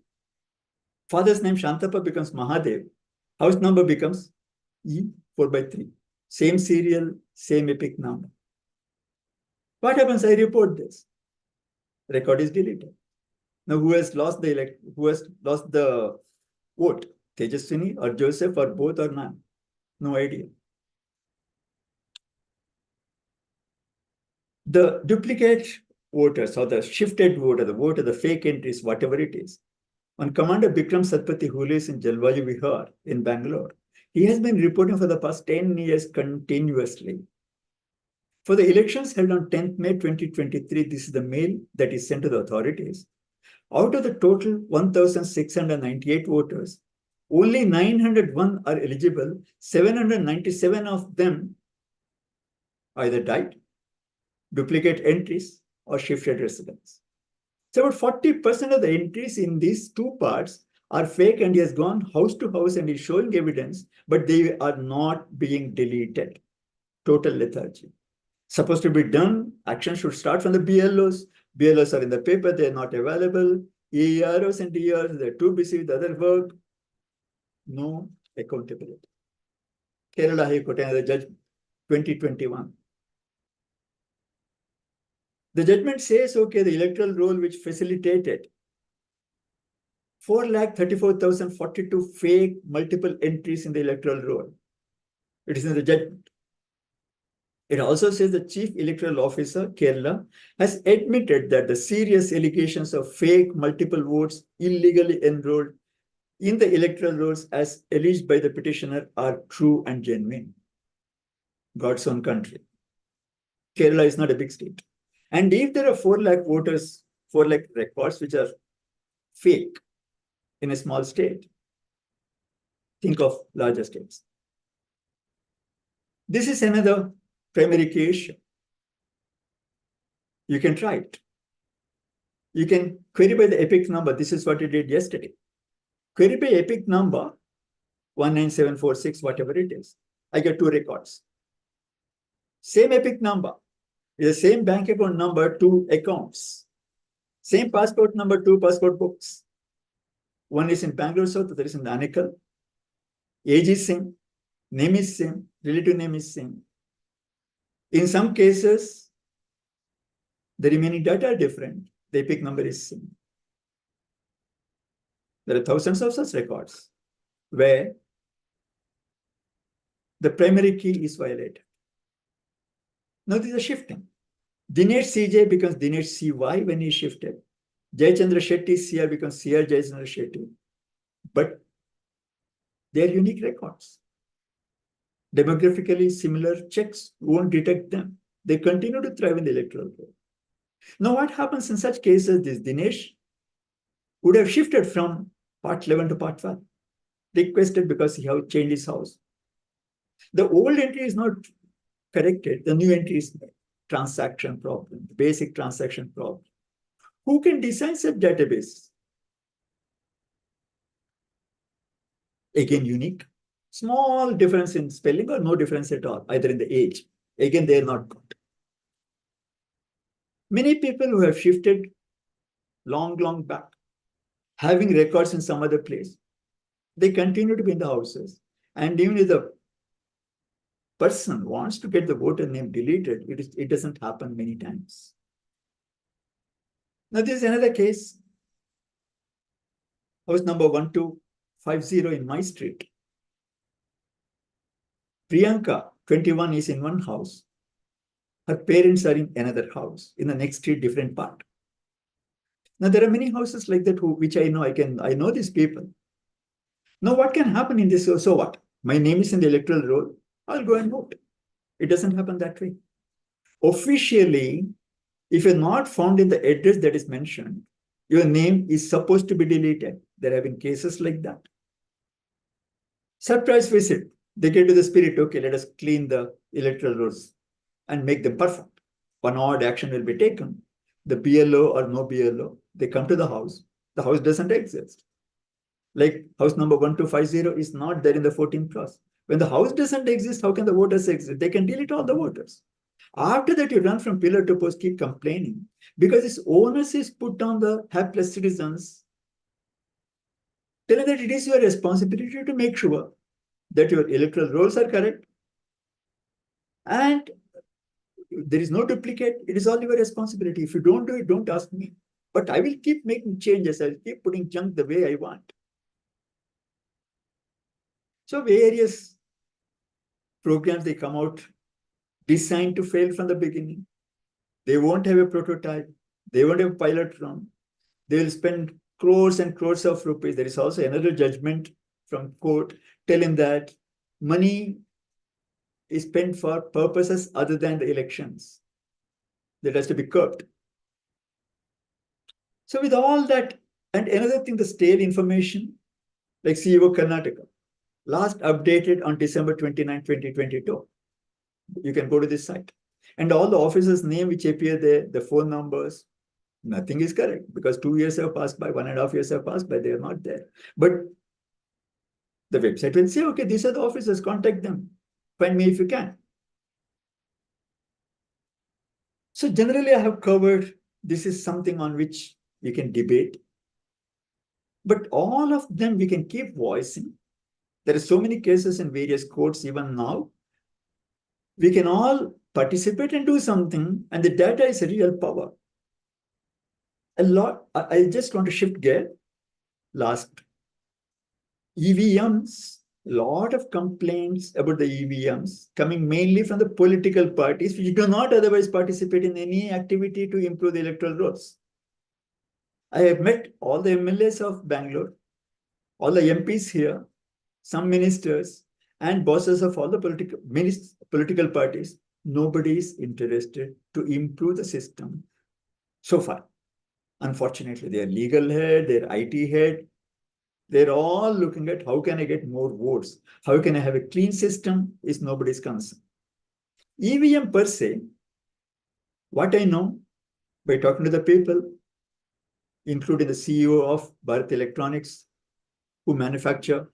Father's name Shantappa becomes Mahadev. House number becomes E4 by 3. Same serial, same epic number. What happens? I report this. Record is deleted. Now, who has lost the vote? Tejaswini or Joseph or both or none? No idea. The duplicate voters or the shifted voter, the fake entries, whatever it is. On Commander Bikram Satpathy, who lives in Jalwaju Vihar in Bangalore, he has been reporting for the past 10 years continuously. For the elections held on 10th May 2023, this is the mail that is sent to the authorities. Out of the total 1,698 voters, only 901 are eligible. 797 of them either died, duplicate entries, or shifted residence. So about 40% of the entries in these 2 parts are fake, and he has gone house to house and is showing evidence, but they are not being deleted. Total lethargy. Supposed to be done, action should start from the BLOs. BLOs are in the paper, they are not available. EROs and DRs, they're too busy with other work. No accountability. Kerala High Court, another judgment, 2021. The judgment says, okay, the electoral roll which facilitated 4,34,042 fake multiple entries in the electoral roll. It is in the judgment. It also says the Chief Electoral Officer, Kerala, has admitted that the serious allegations of fake multiple votes illegally enrolled in the electoral rolls as alleged by the petitioner are true and genuine. God's own country. Kerala is not a big state. And if there are 4 lakh voters, 4 lakh records which are fake in a small state, think of larger states. This is another primary key issue. You can try it. You can query by the epic number. This is what we did yesterday. Query by epic number 19746, whatever it is. I get 2 records. Same epic number. Is the same bank account number, 2 accounts. Same passport number, 2 passport books. One is in Bangalore South, the other is in Anekal. Age is same, name is same, relative name is same. In some cases, the remaining data are different. The epic number is same. There are thousands of such records where the primary key is violated. Now this is shifting. Dinesh CJ becomes Dinesh CY when he shifted. Jayachandra Shetty CR becomes CR Jayachandra Shetty. But they are unique records. Demographically similar checks won't detect them. They continue to thrive in the electoral roll. Now, what happens in such cases? This Dinesh would have shifted from part 11 to part 12, requested because he has changed his house. The old entry is not corrected. The new entry is transaction problem, basic transaction problem. Who can design such database? Again, unique. Small difference in spelling or no difference at all, either in the age. Again, they are not good. Many people who have shifted long back, having records in some other place, they continue to be in the houses. And even if the person wants to get the voter name deleted, it doesn't happen many times. Now, this is another case. House number 1250 in my street. Priyanka, 21, is in one house. Her parents are in another house, in the next street, different part. Now, there are many houses like that which I know. I know these people. Now, what can happen in this? So what? My name is in the electoral roll. I'll go and vote. It doesn't happen that way. Officially, if you're not found in the address that is mentioned, your name is supposed to be deleted. There have been cases like that. Surprise visit. They get to the spirit, okay, let us clean the electoral rolls and make them perfect. One odd action will be taken. The BLO or no BLO, they come to the house doesn't exist. Like house number 1250 is not there in the 14th class. When the house doesn't exist, how can the voters exist? They can delete all the voters. After that, you run from pillar to post, keep complaining because this onus is put on the hapless citizens, telling that it is your responsibility to make sure that your electoral rolls are correct and there is no duplicate. It is all your responsibility. If you don't do it, don't ask me. But I will keep making changes. I'll keep putting junk the way I want. So various programs, they come out designed to fail from the beginning. They won't have a prototype. They won't have a pilot run. They will spend crores and crores of rupees. There is also another judgment from court telling that money is spent for purposes other than the elections. That has to be curbed. So with all that, and another thing, the stale information, like CEO Karnataka, last updated on December 29, 2022. You can go to this site. And all the officers' name which appear there, the phone numbers, nothing is correct because 2 years have passed by, 1.5 years have passed by, they are not there. But the website will say, okay, these are the officers, contact them. Find me if you can. So generally, I have covered, this is something on which we can debate. But all of them we can keep voicing. There are so many cases in various courts even now. We can all participate and do something, and the data is a real power. I just want to shift gear. Last, EVMs, a lot of complaints about the EVMs coming mainly from the political parties which do not otherwise participate in any activity to improve the electoral rolls. I have met all the MLAs of Bangalore, all the MPs here, some ministers, and bosses of all the political parties. Nobody is interested to improve the system so far. Unfortunately, their legal head, their IT head, they're all looking at how can I get more votes? How can I have a clean system is nobody's concern. EVM per se, what I know by talking to the people, including the CEO of Bharat Electronics, who manufacture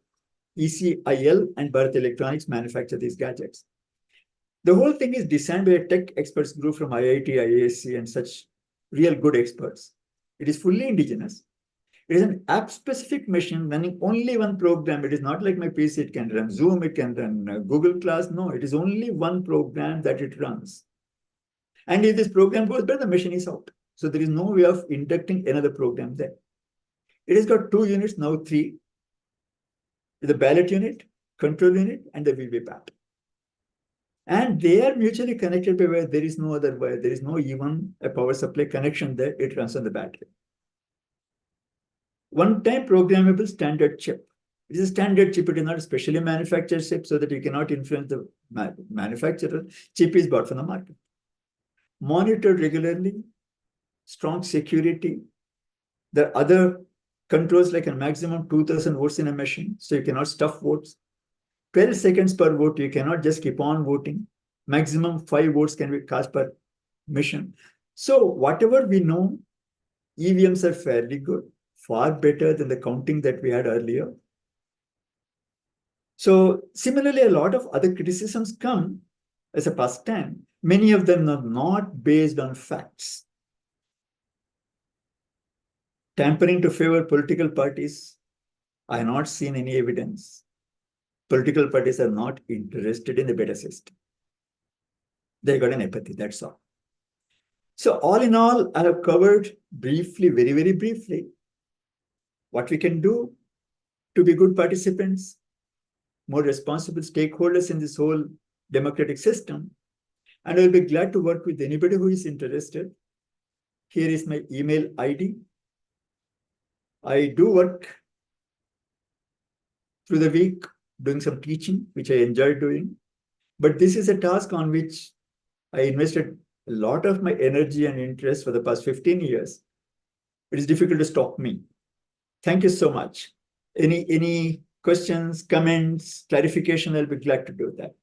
ECIL and Bharat Electronics manufacture these gadgets. The whole thing is designed by a tech experts group from IIT, IASC, and such real good experts. It is fully indigenous. It is an app-specific machine running only one program. It is not like my PC. It can run Zoom. It can run Google Class. No, it is only one program that it runs. And if this program goes bad, the machine is out. So there is no way of inducting another program there. It has got 2 units, now 3. The ballot unit, control unit, and the VVPAT. And they are mutually connected by where there is no other wire. There is no even a power supply connection there. It runs on the battery. One-time programmable standard chip. It is a standard chip. It is not a specially manufactured chip so that you cannot influence the manufacturer. Chip is bought from the market. Monitored regularly, strong security. There are other controls like a maximum 2000 votes in a machine, so you cannot stuff votes. 12 seconds per vote, you cannot just keep on voting. Maximum 5 votes can be cast per mission. So whatever we know, EVMs are fairly good, far better than the counting that we had earlier. So similarly, a lot of other criticisms come as a pastime. Many of them are not based on facts. Tampering to favor political parties, I have not seen any evidence. Political parties are not interested in the beta system. They got an apathy, that's all. So all in all, I have covered briefly, very, very briefly, what we can do to be good participants, more responsible stakeholders in this whole democratic system. And I'll be glad to work with anybody who is interested. Here is my email ID. I do work through the week doing some teaching, which I enjoy doing. But this is a task on which I invested a lot of my energy and interest for the past 15 years. It is difficult to stop me. Thank you so much. Any questions, comments, clarification, I'll be glad to do that.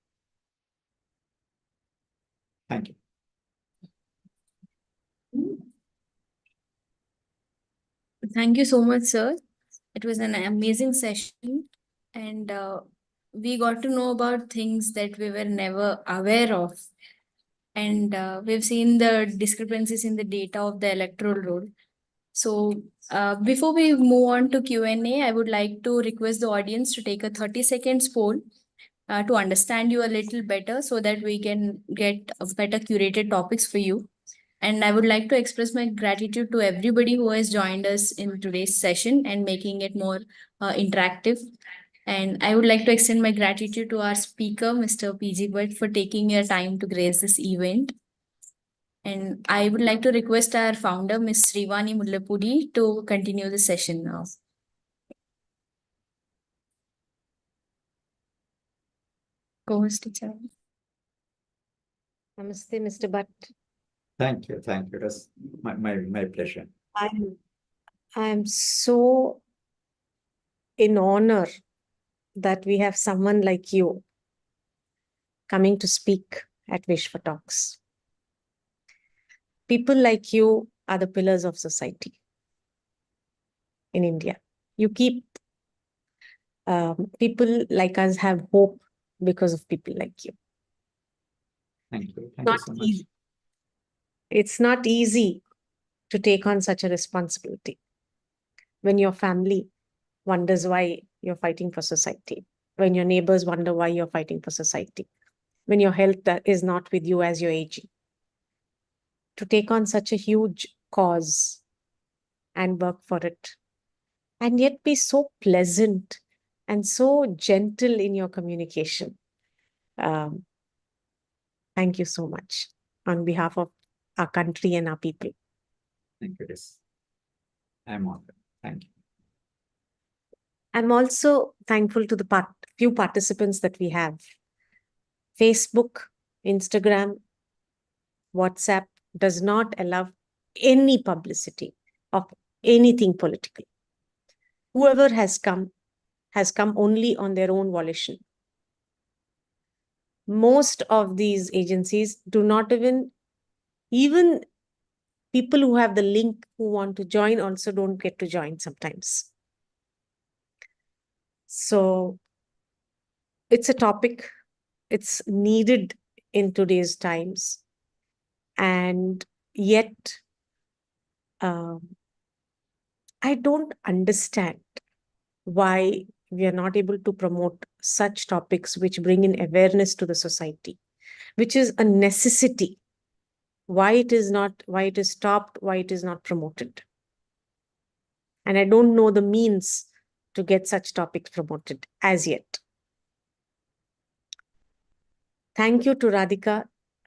Thank you. Thank you so much, sir. It was an amazing session, and we got to know about things that we were never aware of. And we've seen the discrepancies in the data of the electoral roll. So before we move on to Q&A, I would like to request the audience to take a 30 seconds poll to understand you a little better so that we can get a better curated topics for you. And I would like to express my gratitude to everybody who has joined us in today's session and making it more interactive. And I would like to extend my gratitude to our speaker, Mr. PG Bhatt, for taking your time to grace this event. And I would like to request our founder, Ms. Srivani Mullapudi, to continue the session now. Co-host teacher. Namaste, Mr. Bhatt. Thank you. Thank you. That's my pleasure. I'm so in honor that we have someone like you coming to speak at Vishwa Talks. People like you are the pillars of society in India. You keep people like us have hope because of people like you. Thank you. Thank you so much. It's not easy to take on such a responsibility when your family wonders why you're fighting for society, when your neighbors wonder why you're fighting for society, when your health is not with you as you're aging. To take on such a huge cause and work for it, and yet be so pleasant and so gentle in your communication. Thank you so much on behalf of our country and our people. Thank you. Yes. I'm honored. Thank you. I'm also thankful to the few participants that we have. Facebook, Instagram, WhatsApp does not allow any publicity of anything political. Whoever has come only on their own volition. Most of these agencies do not even people who have the link who want to join also don't get to join sometimes. So it's a topic, it's needed in today's times. And yet I don't understand why we are not able to promote such topics which bring in awareness to the society, which is a necessity. Why it is stopped, why it is not promoted. And I don't know the means to get such topics promoted as yet. Thank you to Radhika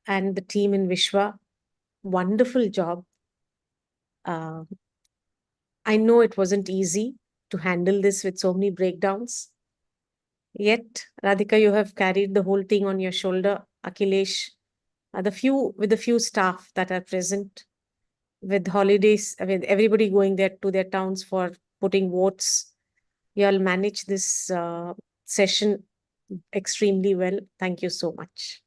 and the team in Vishwa. Wonderful job. I know it wasn't easy to handle this with so many breakdowns. Yet, Radhika, you have carried the whole thing on your shoulder. Akhilesh, with the few staff that are present, with holidays, with everybody going there to their towns for putting votes, you all manage this session extremely well. Thank you so much.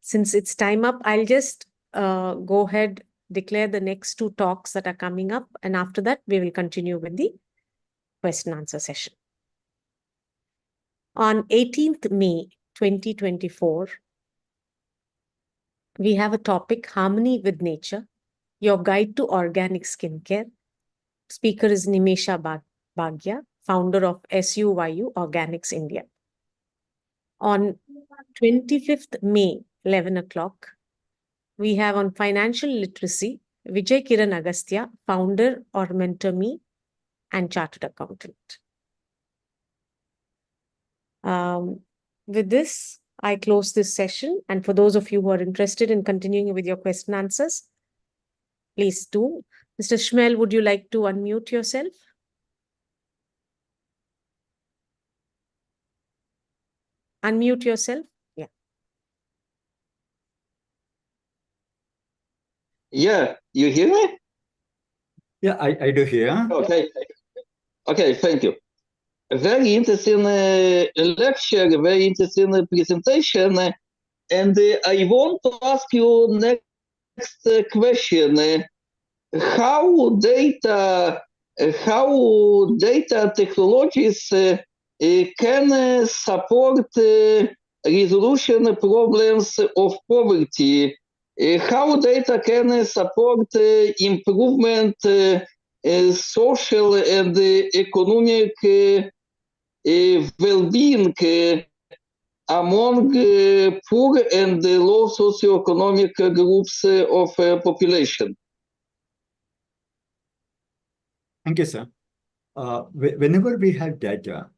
Since it's time up, I'll just go ahead, declare the next two talks that are coming up, and after that, we will continue with the question answer session. On 18th May 2024, we have a topic, Harmony with Nature, Your Guide to Organic Skincare. Speaker is Nimesha Bhagia, founder of SUYU Organics India. On 25th May, 11 o'clock, we have on financial literacy, Vijay Kiran Agastya, founder or Mentor Me and chartered accountant. With this, I close this session. And for those of you who are interested in continuing with your question answers, please do. Mr. Shmel, would you like to unmute yourself? Unmute yourself. Yeah. Yeah, you hear me? Yeah, I do hear. Okay. Okay, thank you. A very interesting lecture, a very interesting presentation. And I want to ask you next question. How data technologies can support resolution problems of poverty? How data can support improvement social and economic well-being among poor and low socioeconomic groups of population? Thank you, sir. Whenever we have data,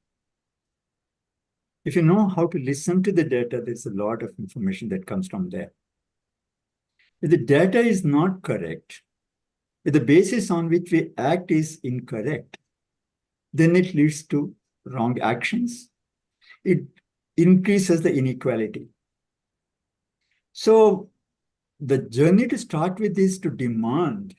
if you know how to listen to the data, there's a lot of information that comes from there. If the data is not correct, if the basis on which we act is incorrect, then it leads to wrong actions. It increases the inequality. So the journey to start with is to demand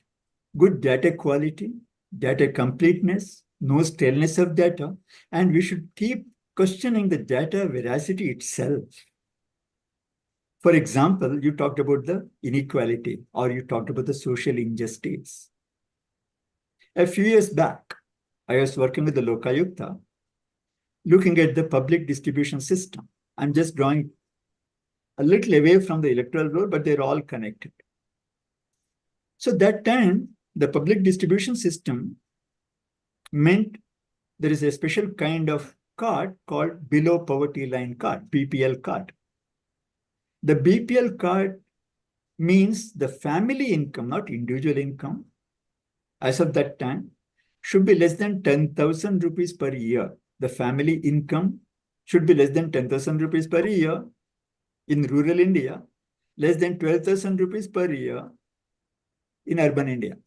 good data quality, data completeness, no staleness of data, and we should keep questioning the data veracity itself. For example, you talked about the inequality, or you talked about the social injustice. A few years back, I was working with the Lokayukta, looking at the public distribution system. I'm just drawing a little away from the electoral roll, but they're all connected. So that time, the public distribution system meant there is a special kind of card called below poverty line card, BPL card. The BPL card means the family income, not individual income, as of that time, should be less than 10,000 rupees per year. The family income should be less than 10,000 rupees per year in rural India, less than 12,000 rupees per year in urban India.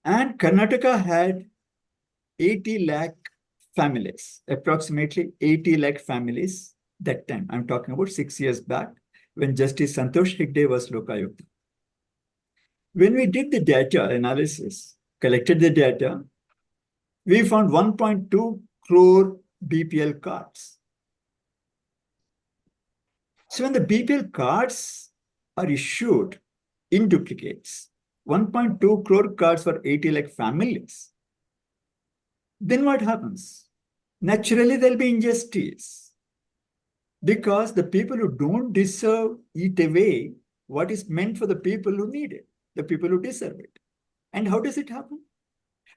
And Karnataka had 80 lakh families, approximately 80 lakh families that time. I'm talking about 6 years back when Justice Santosh Hegde was Lokayukta. When we did the data analysis, collected the data, we found 1.2 crore BPL cards. So when the BPL cards are issued in duplicates, 1.2 crore cards for 80 lakh families, then what happens? Naturally, there'll be injustice because the people who don't deserve eat away what is meant for the people who need it, the people who deserve it. And how does it happen?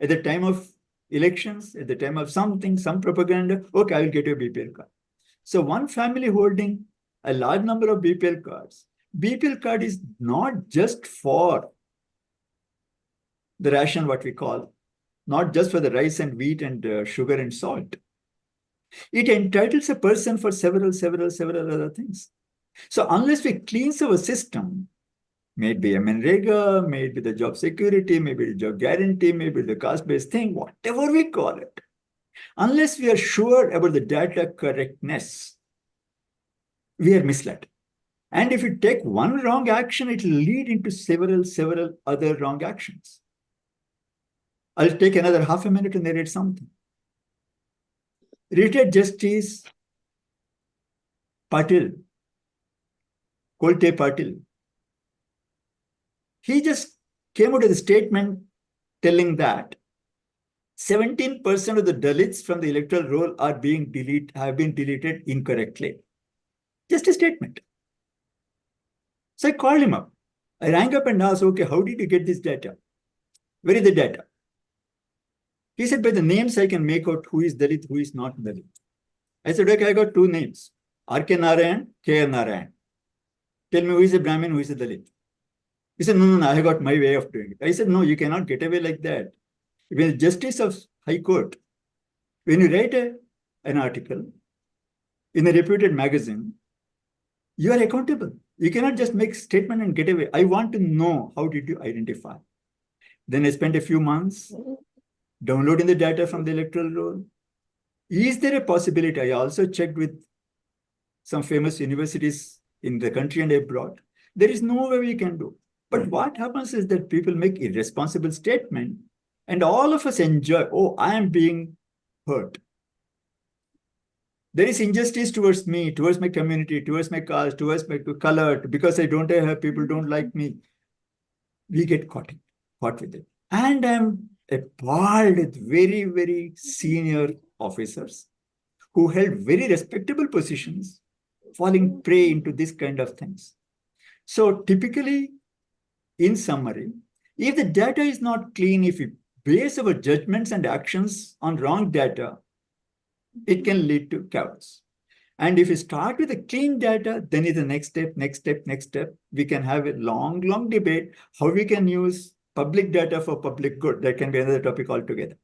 At the time of elections, at the time of something, some propaganda, okay, I will get a BPL card. So one family holding a large number of BPL cards. BPL card is not just for the ration, what we call, not just for the rice and wheat and sugar and salt. It entitles a person for several other things. So unless we cleanse our system, maybe a Manrega, maybe the job security, maybe the job guarantee, maybe the caste-based thing, whatever we call it, unless we are sure about the data correctness, we are misled. And if you take one wrong action, it will lead into several other wrong actions. I'll take another half a minute to narrate something. Retired Justice Patil, Kolte Patil, he just came out with a statement telling that 17% of the Dalits from the electoral roll are have been deleted incorrectly. Just a statement. So I called him up. I rang up and asked, okay, how did you get this data? Where is the data? He said, by the names, I can make out who is Dalit, who is not Dalit. I said, okay, I got two names, R.K. Narayan, K.R. Narayan. Tell me who is a Brahmin, who is a Dalit. He said, no, I got my way of doing it. I said, no, you cannot get away like that. When the Justice of High Court, when you write an article in a reputed magazine, you are accountable. You cannot just make a statement and get away. I want to know, how did you identify? Then I spent a few months downloading the data from the electoral roll. Is there a possibility? I also checked with some famous universities in the country and abroad. There is no way we can do. But what happens is that people make irresponsible statement and all of us enjoy, oh, I am being hurt. There is injustice towards me, towards my community, towards my caste, towards my color, because I don't have people don't like me. We get caught with it. And I'm appalled with very senior officers who held very respectable positions falling prey into this kind of things. So typically, in summary, if the data is not clean, if we base our judgments and actions on wrong data, it can lead to chaos. And if we start with a clean data, then is the next step. We can have a long debate how we can use public data for public good. That can be another topic altogether.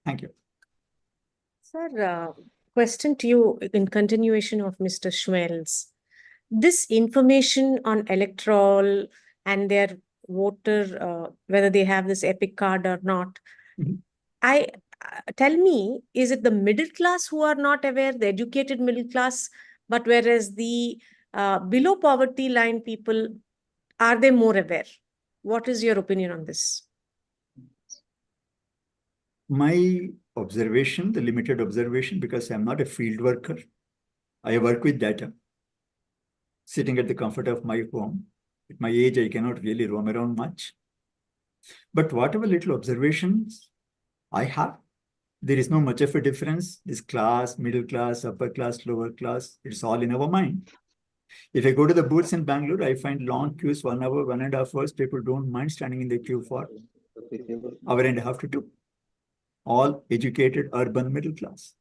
Thank you. Sir, question to you in continuation of Mr. Schmelz. This information on electoral and their voter, whether they have this EPIC card or not, tell me, is it the middle class who are not aware, the educated middle class, but whereas the below poverty line people, are they more aware? What is your opinion on this? My observation, the limited observation, because I'm not a field worker, I work with data, sitting at the comfort of my home. At my age, I cannot really roam around much. But whatever little observations I have, there is no much of a difference. This class, middle class, upper class, lower class, it's all in our mind. If I go to the booths in Bangalore, I find long queues, 1 hour, 1.5 hours. People don't mind standing in the queue for hour and a half to 2. All educated, urban, middle class.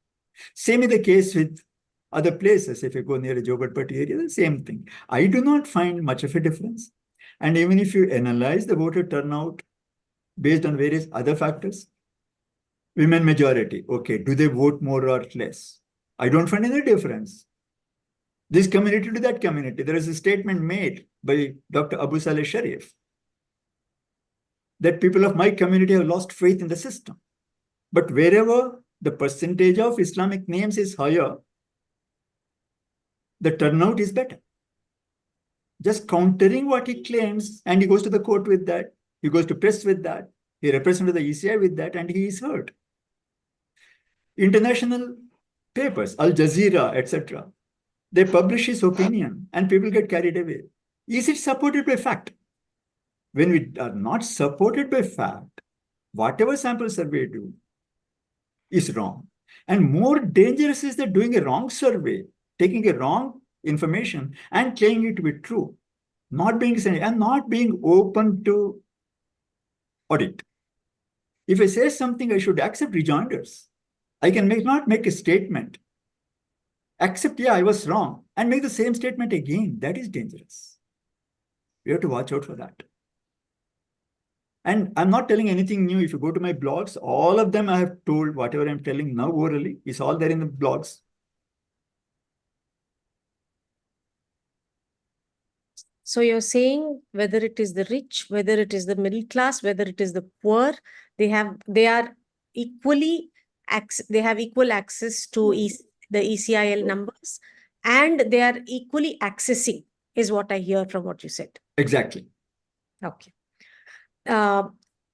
Same is the case with other places. If you go near the Jogapati area, the same thing. I do not find much of a difference. And even if you analyze the voter turnout based on various other factors, women majority, okay, do they vote more or less? I don't find any difference. This community to that community. There is a statement made by Dr. Abu Saleh Sharif that people of my community have lost faith in the system. But wherever the percentage of Islamic names is higher, the turnout is better. Just countering what he claims, and he goes to the court with that, he goes to press with that, he represented the ECI with that, and he is heard. International papers, Al Jazeera, etc., they publish his opinion and people get carried away. Is it supported by fact? When we are not supported by fact, whatever sample survey do is wrong. And more dangerous is that doing a wrong survey, taking a wrong information and claiming it to be true, not being open to audit. If I say something, I should accept rejoinders. I can not make a statement, accept, yeah, I was wrong, and make the same statement again. That is dangerous. We have to watch out for that. And I'm not telling anything new. If you go to my blogs, all of them I have told whatever I'm telling now orally is all there in the blogs. So you're saying whether it is the rich, whether it is the middle class, whether it is the poor, they have equal access to the ECIL numbers, and they are equally accessing, is what I hear from what you said. Exactly. Okay. Tell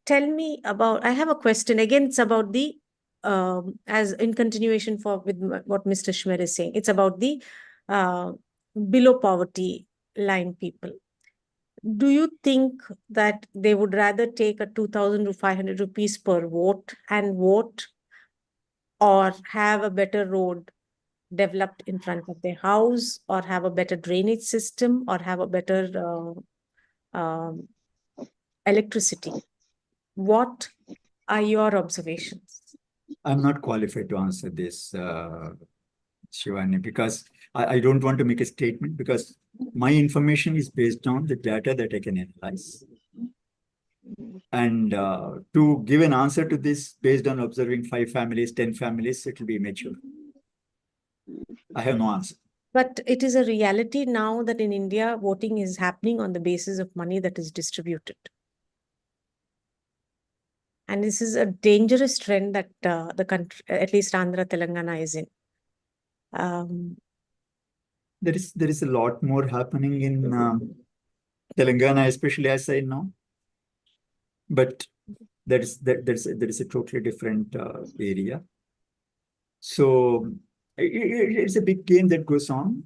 me about, I have a question. Again, it's about the, as in continuation with what Mr. Schmer is saying, it's about the below poverty line people. Do you think that they would rather take a 2,000 to 500 rupees per vote and vote, or have a better road developed in front of their house, or have a better drainage system, or have a better electricity? What are your observations? I'm not qualified to answer this, Shivani, because I don't want to make a statement, because my information is based on the data that I can analyze. And to give an answer to this based on observing 5 families, 10 families, it will be immature. I have no answer. But it is a reality now that in India, voting is happening on the basis of money that is distributed. And this is a dangerous trend that the country, at least Andhra, Telangana, is in. There is a lot more happening in Telangana, especially as I know. But there is a totally different area. So it's a big game that goes on.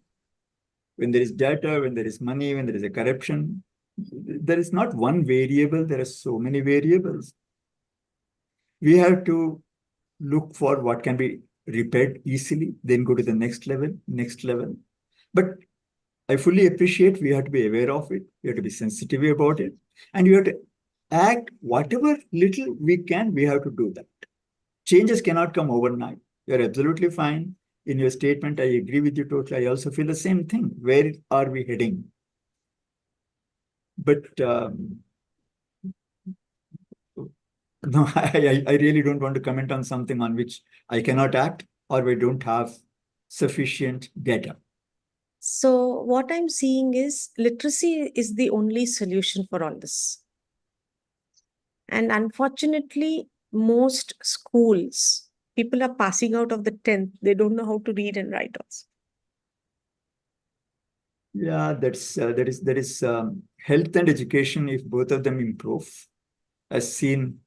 When there is data, when there is money, when there is a corruption, there is not one variable. There are so many variables. We have to look for what can be repaired easily, then go to the next level. But I fully appreciate we have to be aware of it. We have to be sensitive about it. And we have to act whatever little we can, we have to do that. Changes cannot come overnight. You're absolutely fine. In your statement, I agree with you totally. I also feel the same thing. Where are we heading? But no, I really don't want to comment on something on which I cannot act or we don't have sufficient data. So what I'm seeing is literacy is the only solution for all this. And unfortunately, most schools, people are passing out of the 10th. They don't know how to read and write also. Yeah, there is health and education. If both of them improve, as seen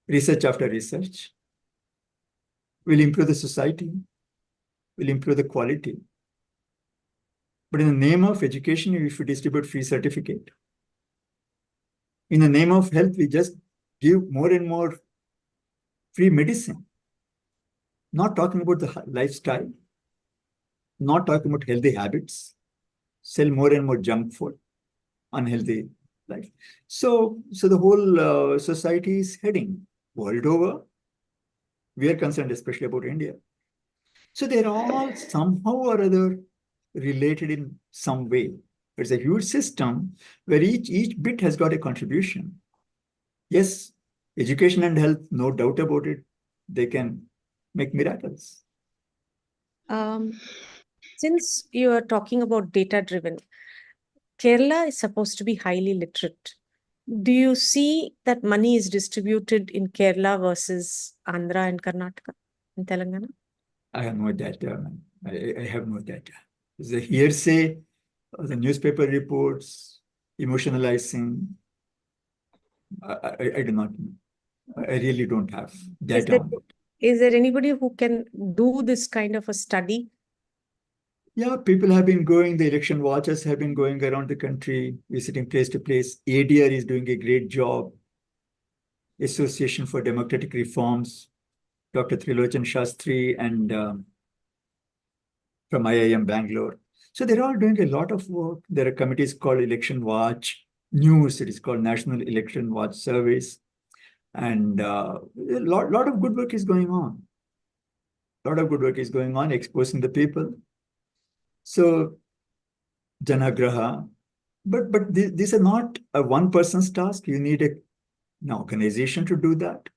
research after research, will improve the society, will improve the quality. But in the name of education, if you distribute free certificate, in the name of health, we just give more and more free medicine. Not talking about the lifestyle, not talking about healthy habits, sell more and more junk food, unhealthy life. So the whole society is heading world over. We are concerned especially about India. So they're all somehow or other related in some way. It's a huge system where each bit has got a contribution. Yes, education and health, no doubt about it, they can make miracles. Since you are talking about data-driven, Kerala is supposed to be highly literate. Do you see that money is distributed in Kerala versus Andhra and Karnataka and Telangana? I have no data. I have no data. It's a hearsay, the newspaper reports, emotionalizing. I do not know. I really don't have data on it. Is there anybody who can do this kind of a study? Yeah, people have been going, the election watchers have been going around the country, visiting place to place. ADR is doing a great job. Association for Democratic Reforms, Dr. Trilochan Shastri, and from IIM Bangalore. So they're all doing a lot of work. There are committees called Election Watch. news. It is called National Election Watch Service. And a lot of good work is going on. A lot of good work is going on, exposing the people. So, Janagraha, but these are not a one person's task. You need an organization to do that.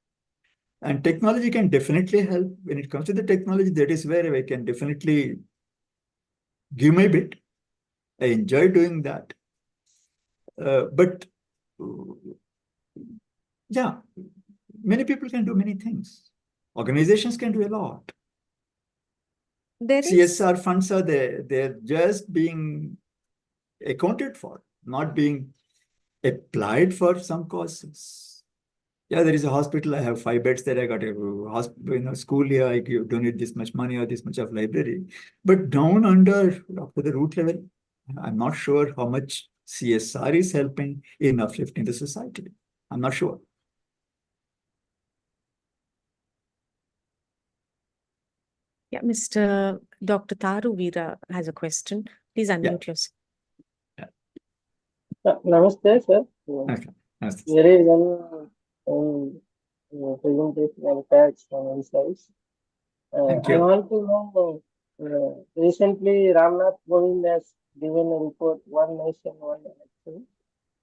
And technology can definitely help. When it comes to the technology, that is where I can definitely give my bit. I enjoy doing that. But yeah, many people can do many things. Organizations can do a lot. There is CSR funds are there. They're just being accounted for, not being applied for some causes. Yeah, there is a hospital. I have 5 beds there. I got a school here. I donate this much money or this much of library. But down under, up to the root level, I'm not sure how much CSR is helping in uplifting the society. I'm not sure. Yeah, Mr. Dr. Tharu Veera has a question. Please unmute yourself. Namaste, sir. Okay. Nice. Very well presentation and facts and insights. Thank I you. want to know, recently Ramnath Kovind has given a report, One Nation, One Election.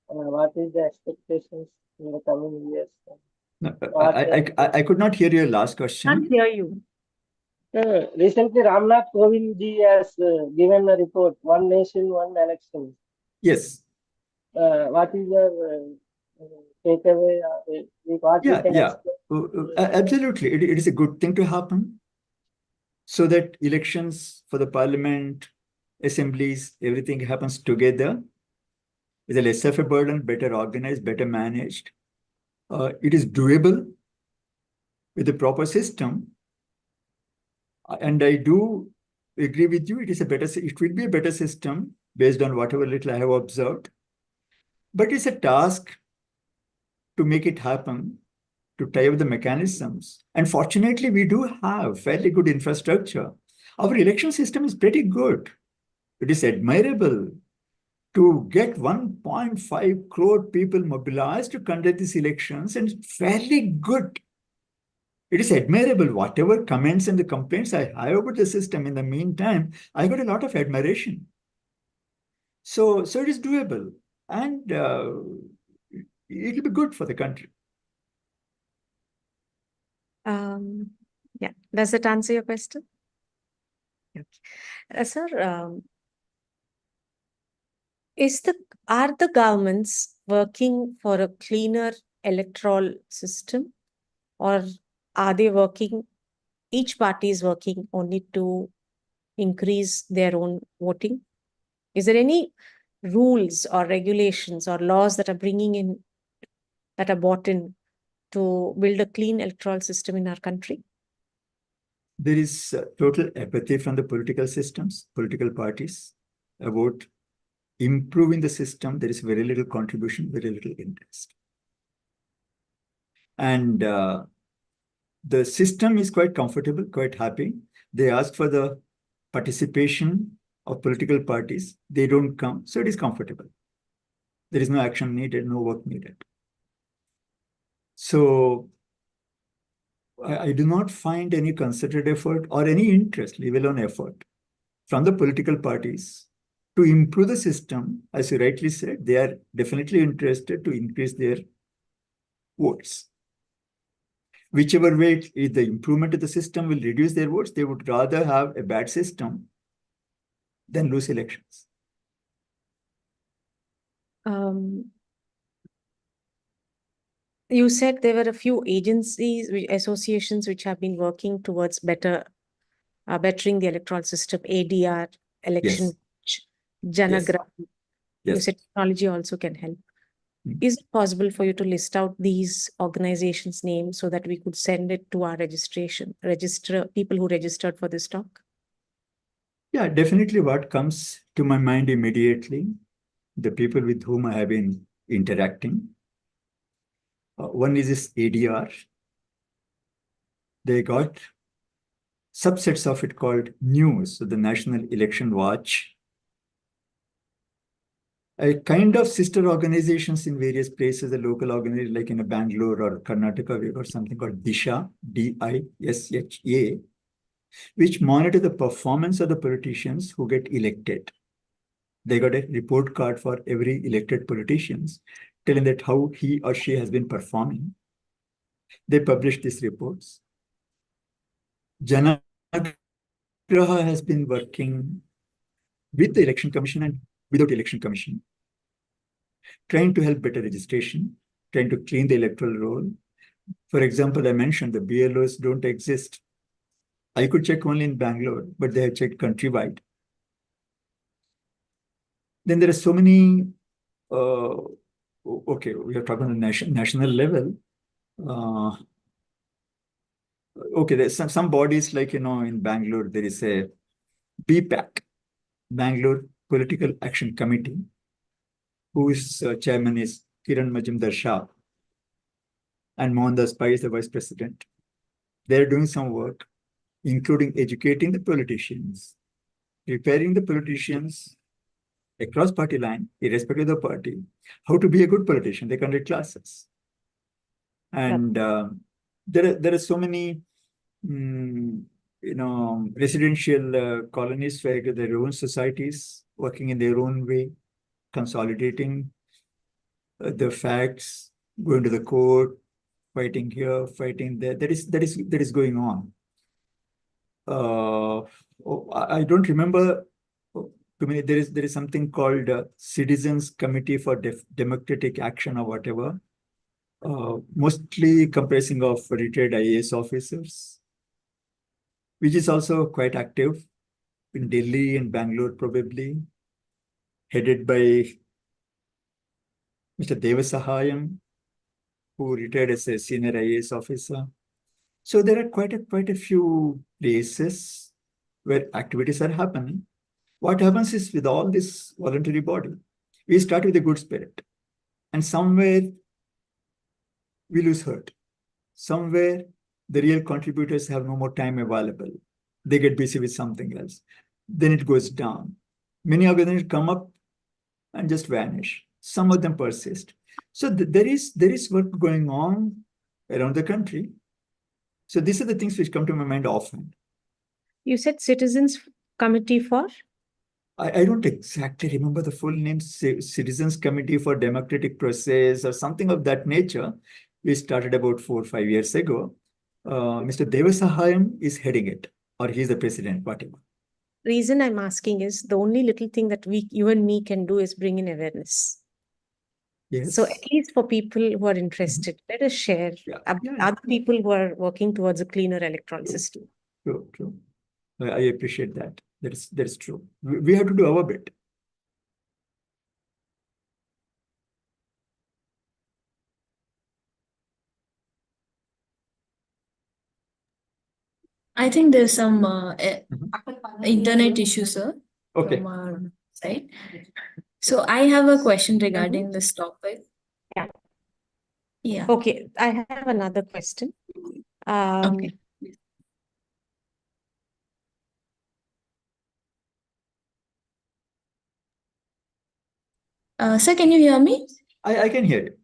What is the expectations in the coming years? No, I could not hear your last question. Can't hear you. Recently Ramnath Kovind ji has given a report, One Nation, One Election. Yes. What is your takeaway? What we Yeah, can yeah. expect? Absolutely. It is a good thing to happen so that elections for the parliament, assemblies, everything happens together with a less of a burden, better organized, better managed. It is doable with the proper system. And I do agree with you. It will be a better system based on whatever little I have observed. But it's a task to make it happen, to tie up the mechanisms. And fortunately, we do have fairly good infrastructure. Our election system is pretty good. It is admirable to get 1.5 crore people mobilized to conduct these elections, and it's fairly good. It is admirable. Whatever comments and the complaints I have about the system, in the meantime, I got a lot of admiration. So it is doable, and it will be good for the country. Yeah, does that answer your question? Okay. Sir, are the governments working for a cleaner electoral system, or are they working, each party is working only to increase their own voting? Is there any rules or regulations or laws that are brought in to build a clean electoral system in our country? There is total apathy from the political systems, political parties about improving the system. There is very little contribution, very little interest. And the system is quite comfortable, quite happy. They ask for the participation of political parties. They don't come, so it is comfortable. There is no action needed, no work needed. So I do not find any concerted effort or any interest, leave alone effort, from the political parties to improve the system. As you rightly said, they are definitely interested to increase their votes. Whichever way, if the improvement of the system will reduce their votes, they would rather have a bad system than lose elections. You said there were a few agencies, associations which have been working towards bettering the electoral system, ADR, Election Watch, Janagraha. You Yes. said technology also can help. Is it possible for you to list out these organizations' names so that we could send it to our people who registered for this talk? Yeah, definitely what comes to my mind immediately, the people with whom I have been interacting. One is this ADR. They got subsets of it called news, so the National Election Watch. a kind of sister organizations in various places, the local organization like in a Bangalore or Karnataka, we've got something called Disha, DISHA, which monitor the performance of the politicians who get elected. They got a report card for every elected politicians, telling that how he or she has been performing. They publish these reports. Janagraha has been working with the Election Commission and without Election Commission, trying to help better registration, trying to clean the electoral roll. For example, I mentioned the BLOs don't exist. I could check only in Bangalore, but they have checked countrywide. Then there are so many, okay, we are talking on the national level. Okay, there's some bodies like, in Bangalore, there is a BPAC, Bangalore Political Action Committee, whose chairman is Kiran Majumdar Shah, and Mohandas Pai is the vice president. They're doing some work, including educating the politicians, preparing the politicians across party line, irrespective of the party, how to be a good politician. They conduct classes. And there are so many, residential colonies where their own societies working in their own way, consolidating the facts, going to the court, fighting here, fighting there. That is going on. I don't remember. To me, there is something called Citizens Committee for Democratic Action or whatever, mostly comprising of retired IAS officers, which is also quite active in Delhi and Bangalore, probably, headed by Mr. Devasahayam, who retired as a senior IAS officer. So there are quite a few places where activities are happening. What happens is with all this voluntary body, we start with a good spirit, and somewhere we lose heart. Somewhere the real contributors have no more time available. They get busy with something else. Then it goes down. Many organizations come up and just vanish. Some of them persist. So there is work going on around the country. So these are the things which come to my mind often. You said Citizens Committee for? I don't exactly remember the full name, Citizens Committee for Democratic Process or something of that nature. We started about 4 or 5 years ago. Mr. Devasahayam is heading it, or he's the president, whatever. Reason I'm asking is the only little thing that you and me can do is bring in awareness. Yes. So at least for people who are interested, let us share other people who are working towards a cleaner electoral system. True. I appreciate that. That is true. We have to do our bit. I think there's some internet issue, sir, Okay. from our side. So I have a question regarding this topic. Yeah. Yeah. Okay, I have another question. Okay. Sir, can you hear me? I can hear you.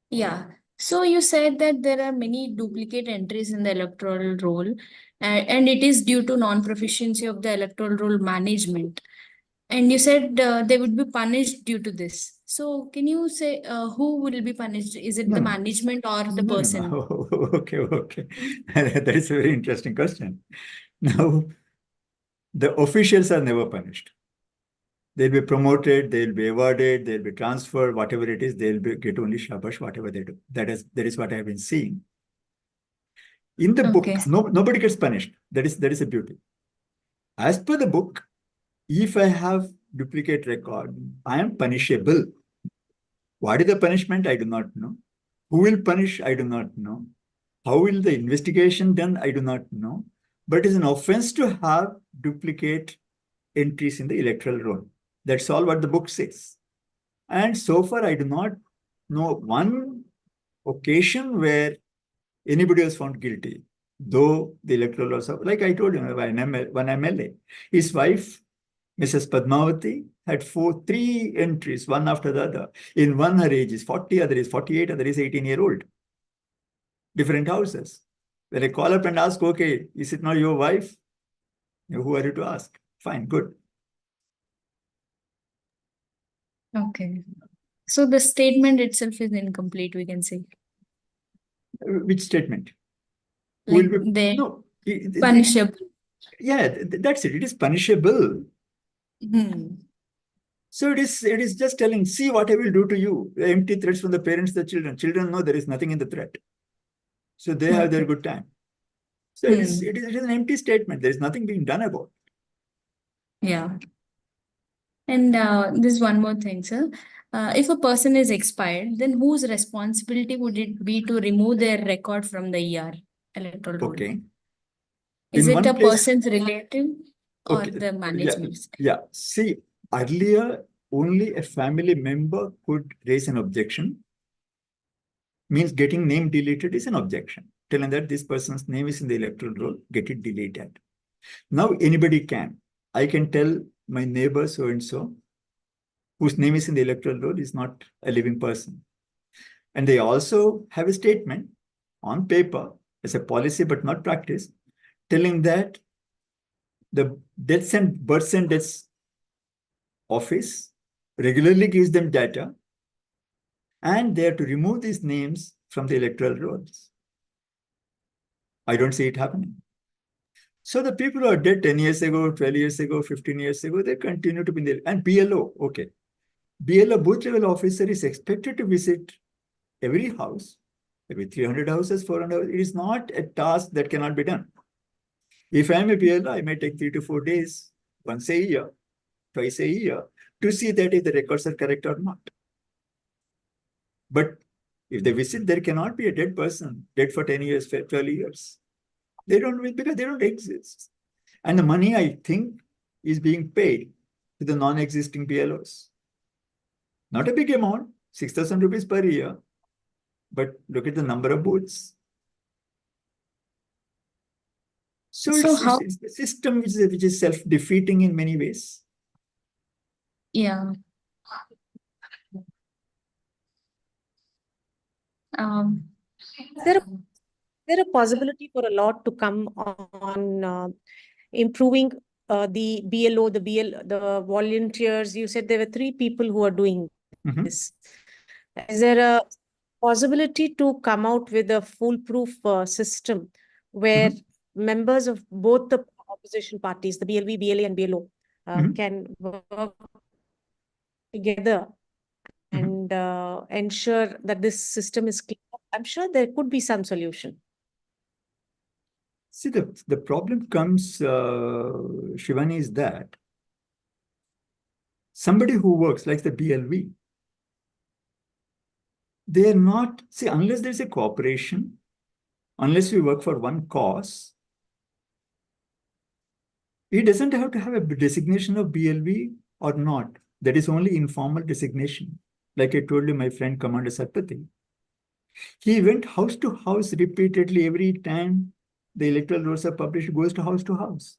Yeah. So you said that there are many duplicate entries in the electoral roll, and it is due to non-proficiency of the electoral roll management. And you said they would be punished due to this. So can you say who will be punished? Is it No, the no. management or the No. person? Okay. That is a very interesting question. Now, the officials are never punished. They'll be promoted, they'll be awarded, they'll be transferred, whatever it is, get only shabash, whatever they do. That is what I have been seeing. In the book, nobody gets punished. That is a beauty. As per the book, if I have duplicate record, I am punishable. What is the punishment? I do not know. Who will punish? I do not know. How will the investigation done? I do not know. But it is an offense to have duplicate entries in the electoral roll. That's all what the book says. And so far, I do not know one occasion where anybody was found guilty, though the electoral laws, like I told you, one MLA, his wife, Mrs. Padmavati, had three entries, one after the other. In one, her age is 40, other is 48, other is 18-year-old. Different houses. When I call up and ask, okay, is it not your wife? Who are you to ask? Fine, good. Okay. So the statement itself is incomplete, we can say. Which statement? Who Like will be, they no, punishable. yeah, that's it. It is punishable. Hmm. So it is just telling, see what I will do to you. The empty threats from the parents, the children. Children know there is nothing in the threat. So they have their good time. So it is an empty statement. There is nothing being done about it. Yeah. And there's one more thing, sir. If a person is expired, then whose responsibility would it be to remove their record from the ER, electoral roll? Okay. Is In it one a place, person's relative or okay, the management? yeah. See, earlier only a family member could raise an objection. Means getting name deleted is an objection. Telling that this person's name is in the electoral roll, get it deleted. Now anybody can. I can tell my neighbor so and so, whose name is in the electoral roll, is not a living person. And they also have a statement on paper as a policy but not practice, telling that the deaths and births and deaths office regularly gives them data, and they have to remove these names from the electoral rolls. I don't see it happening. So the people who are dead 10 years ago, 12 years ago, 15 years ago, they continue to be in the, and BLO, okay. BLO booth level officer is expected to visit every house, maybe 300 houses, 400 houses. It is not a task that cannot be done. If I am a BLO, I may take 3 to 4 days, once a year, twice a year, to see that if the records are correct or not. But if they visit, there cannot be a dead person, dead for 10 years, 12 years. They don't, because they don't exist. And the money, I think, is being paid to the non-existing BLOs. Not a big amount, 6,000 rupees per year, but look at the number of booths. So it's a system which is self-defeating in many ways. Yeah. Is there a possibility for a lot to come on improving the BLO, the volunteers? You said there were 3 people who are doing this. Is there a possibility to come out with a foolproof system where members of both the opposition parties, the BLV, BLA, and BLO, can work together and ensure that this system is clear? I'm sure there could be some solution. See, the problem comes, Shivani, is that somebody who works like the BLV, they're not, see, unless there's a cooperation, unless we work for one cause, he doesn't have to have a designation of BLV or not. That is only informal designation. Like I told you, my friend Commander Satpathy, he went house to house repeatedly every time the electoral rolls are published, goes to house.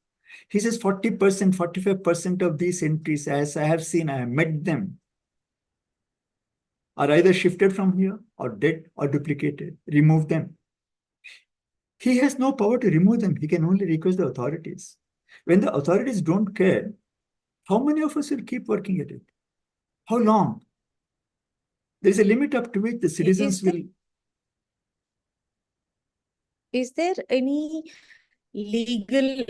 He says 40%, 45% of these entries, as I have seen, I have met them, are either shifted from here or dead or duplicated. Remove them. He has no power to remove them. He can only request the authorities. When the authorities don't care, how many of us will keep working at it? How long? There's a limit up to which the citizens will. Is there any legal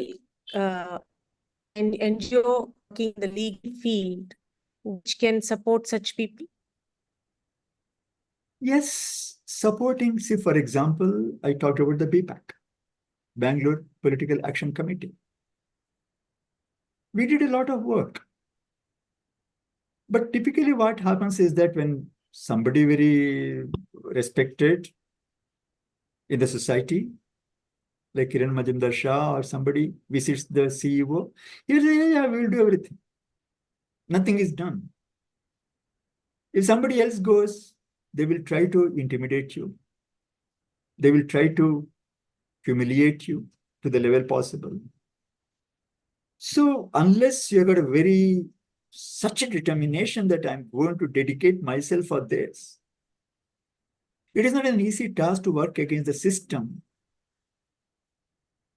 NGO working in the legal field which can support such people? Yes, supporting, see, for example, I talked about the BPAC, Bangalore Political Action Committee. We did a lot of work. But typically what happens is that when somebody very respected in the society, like Kiran Majumdar Shah or somebody visits the CEO, he will say, yeah, we will do everything. Nothing is done. If somebody else goes, they will try to intimidate you. They will try to humiliate you to the level possible. So unless you've got a very such a determination that I'm going to dedicate myself for this. It is not an easy task to work against the system,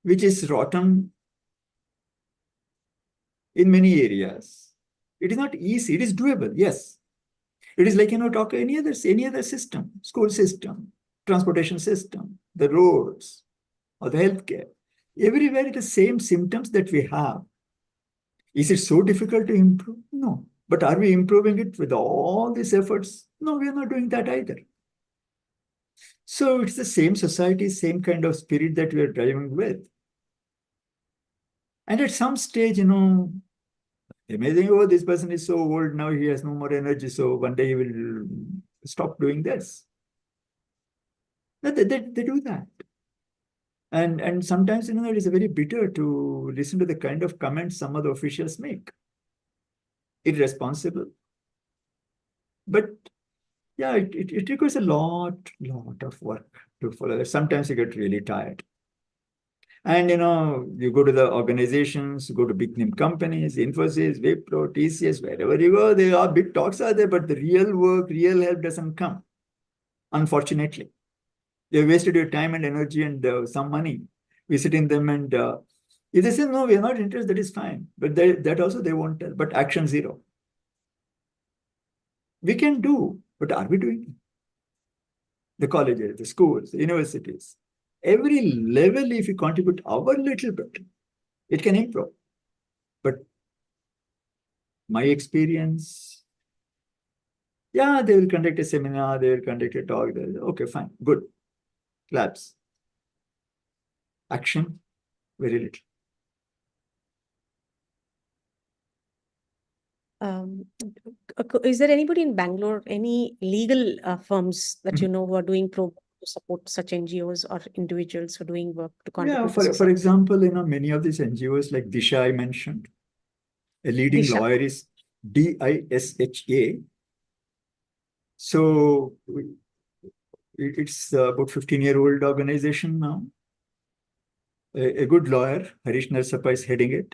which is rotten in many areas. It is not easy. It is doable. Yes. It is like, talk any other system, school system, transportation system, the roads, or the healthcare. Everywhere it is same symptoms that we have. Is it so difficult to improve? No. But are we improving it with all these efforts? No, we are not doing that either. So it's the same society, same kind of spirit that we are driving with. And at some stage, they may think, oh, this person is so old now, he has no more energy, so one day he will stop doing this. They do that. And sometimes, it is very bitter to listen to the kind of comments some of the officials make. Irresponsible. But yeah, it requires a lot of work to follow that. Sometimes you get really tired. And, you go to the organizations, you go to big name companies, Infosys, Wipro, TCS, wherever you go, there are big talks are there, but the real work, real help doesn't come. Unfortunately. You wasted your time and energy and some money visiting them. And if they say, no, we are not interested, that is fine. But that also they won't tell. But action zero. We can do, but are we doing it? The colleges, the schools, the universities. Every level, if you contribute our little bit, it can improve. But my experience, yeah, they will conduct a seminar, they will conduct a talk. Okay, fine, good. Claps. Action, very little. Is there anybody in Bangalore, any legal firms that you know who are doing programs to support such NGOs or individuals who are doing work to contribute? Yeah, to for society? example, many of these NGOs like Disha I mentioned, a leading Disha. lawyer is DISHA. So it's about 15-year-old organization now. A good lawyer, Harish Narsappa, is heading it.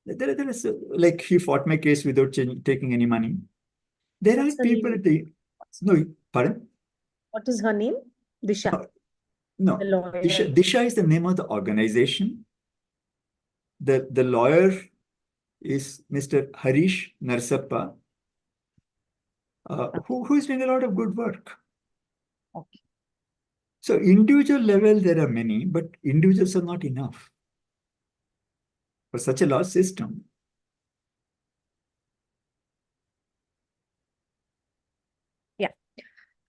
There is like he fought my case without taking any money. There What's are her people name? at the no, pardon? What is her name? Disha. No, The lawyer. Disha is the name of the organization. The lawyer is Mr. Harish Narsappa, who is doing a lot of good work. Okay. So individual level, there are many, but individuals are not enough for such a large system. Yeah.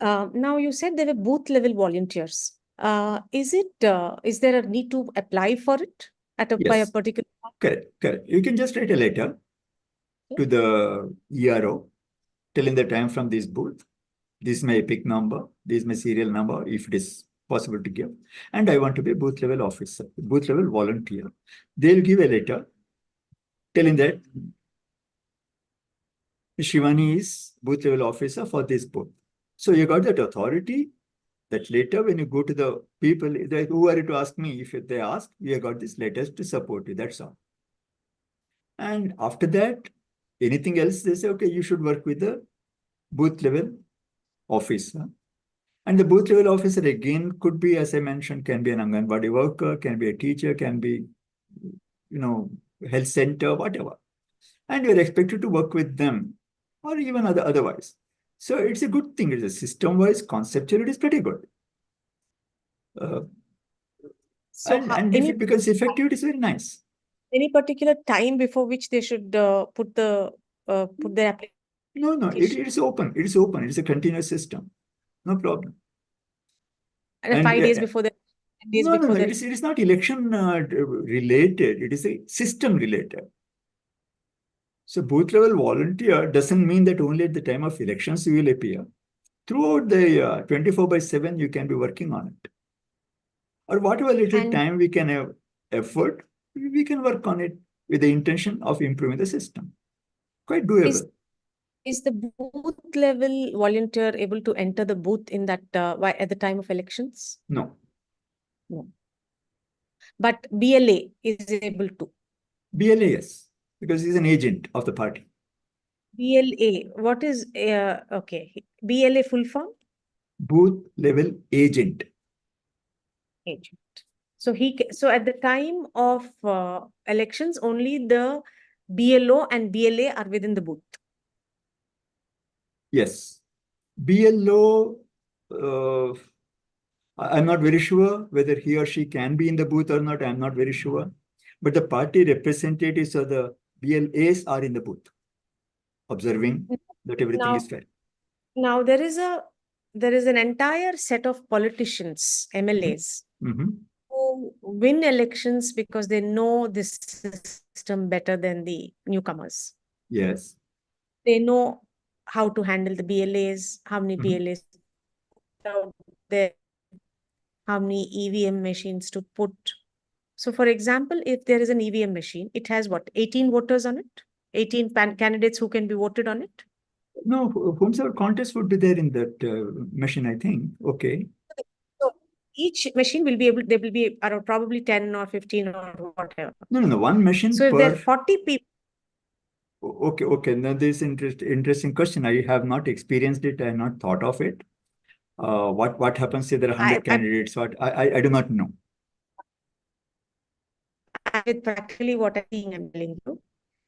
Now you said there were booth level volunteers. Is there a need to apply for it by a Yes. particular? Correct. You can just write a letter to the ERO, telling the time from this booth. This is my EPIC number. This is my serial number, if it is possible to give. And I want to be a booth level officer, booth level volunteer. They'll give a letter telling that Shivani is booth level officer for this booth. So you got that authority. That later, when you go to the people, who are you to ask me? If they ask, we have got these letters to support you. That's all. And after that, anything else, they say, okay, you should work with the booth level officer. And the booth level officer, again, could be, as I mentioned, can be an Anganwadi worker, can be a teacher, can be, health center, whatever. And you're expected to work with them or even otherwise. So it's a good thing. It's a system-wise, conceptually, it is pretty good. And if it becomes effective, it is very nice. Any particular time before which they should put their application? No, it is open. It is open. It is a continuous system. No problem. And 5 days before that. No, it is not election related. It is a system related. So booth level volunteer doesn't mean that only at the time of elections you will appear. Throughout the 24/7, you can be working on it. Or whatever little time we can have effort, we can work on it with the intention of improving the system. Quite doable. Is the booth level volunteer able to enter the booth in that at the time of elections? No. But BLA is able to. BLA, yes, because he's an agent of the party. BLA. What is okay? BLA full form? Booth level agent. Agent. So so at the time of elections, only the BLO and BLA are within the booth. Yes. BLO, I'm not very sure whether he or she can be in the booth or not. I'm not very sure. But the party representatives or the BLAs are in the booth, observing that everything is fair. Now there is an entire set of politicians, MLAs, Mhm. who win elections because they know this system better than the newcomers. Yes. They know how to handle the BLAs, how many Mhm. BLAs out there, how many EVM machines to put. So, for example, if there is an EVM machine, it has what, 18 voters on it? 18 candidates who can be voted on it? No, whomsoever contest would be there in that machine, I think. Okay. So each machine will be able, there will be around probably 10 or 15 or whatever. No. One machine So if per. there are 40 people. Okay. Now this is interesting question. I have not experienced it. I have not thought of it. What happens if there are 100 candidates? I do not know. With practically what I'm telling you.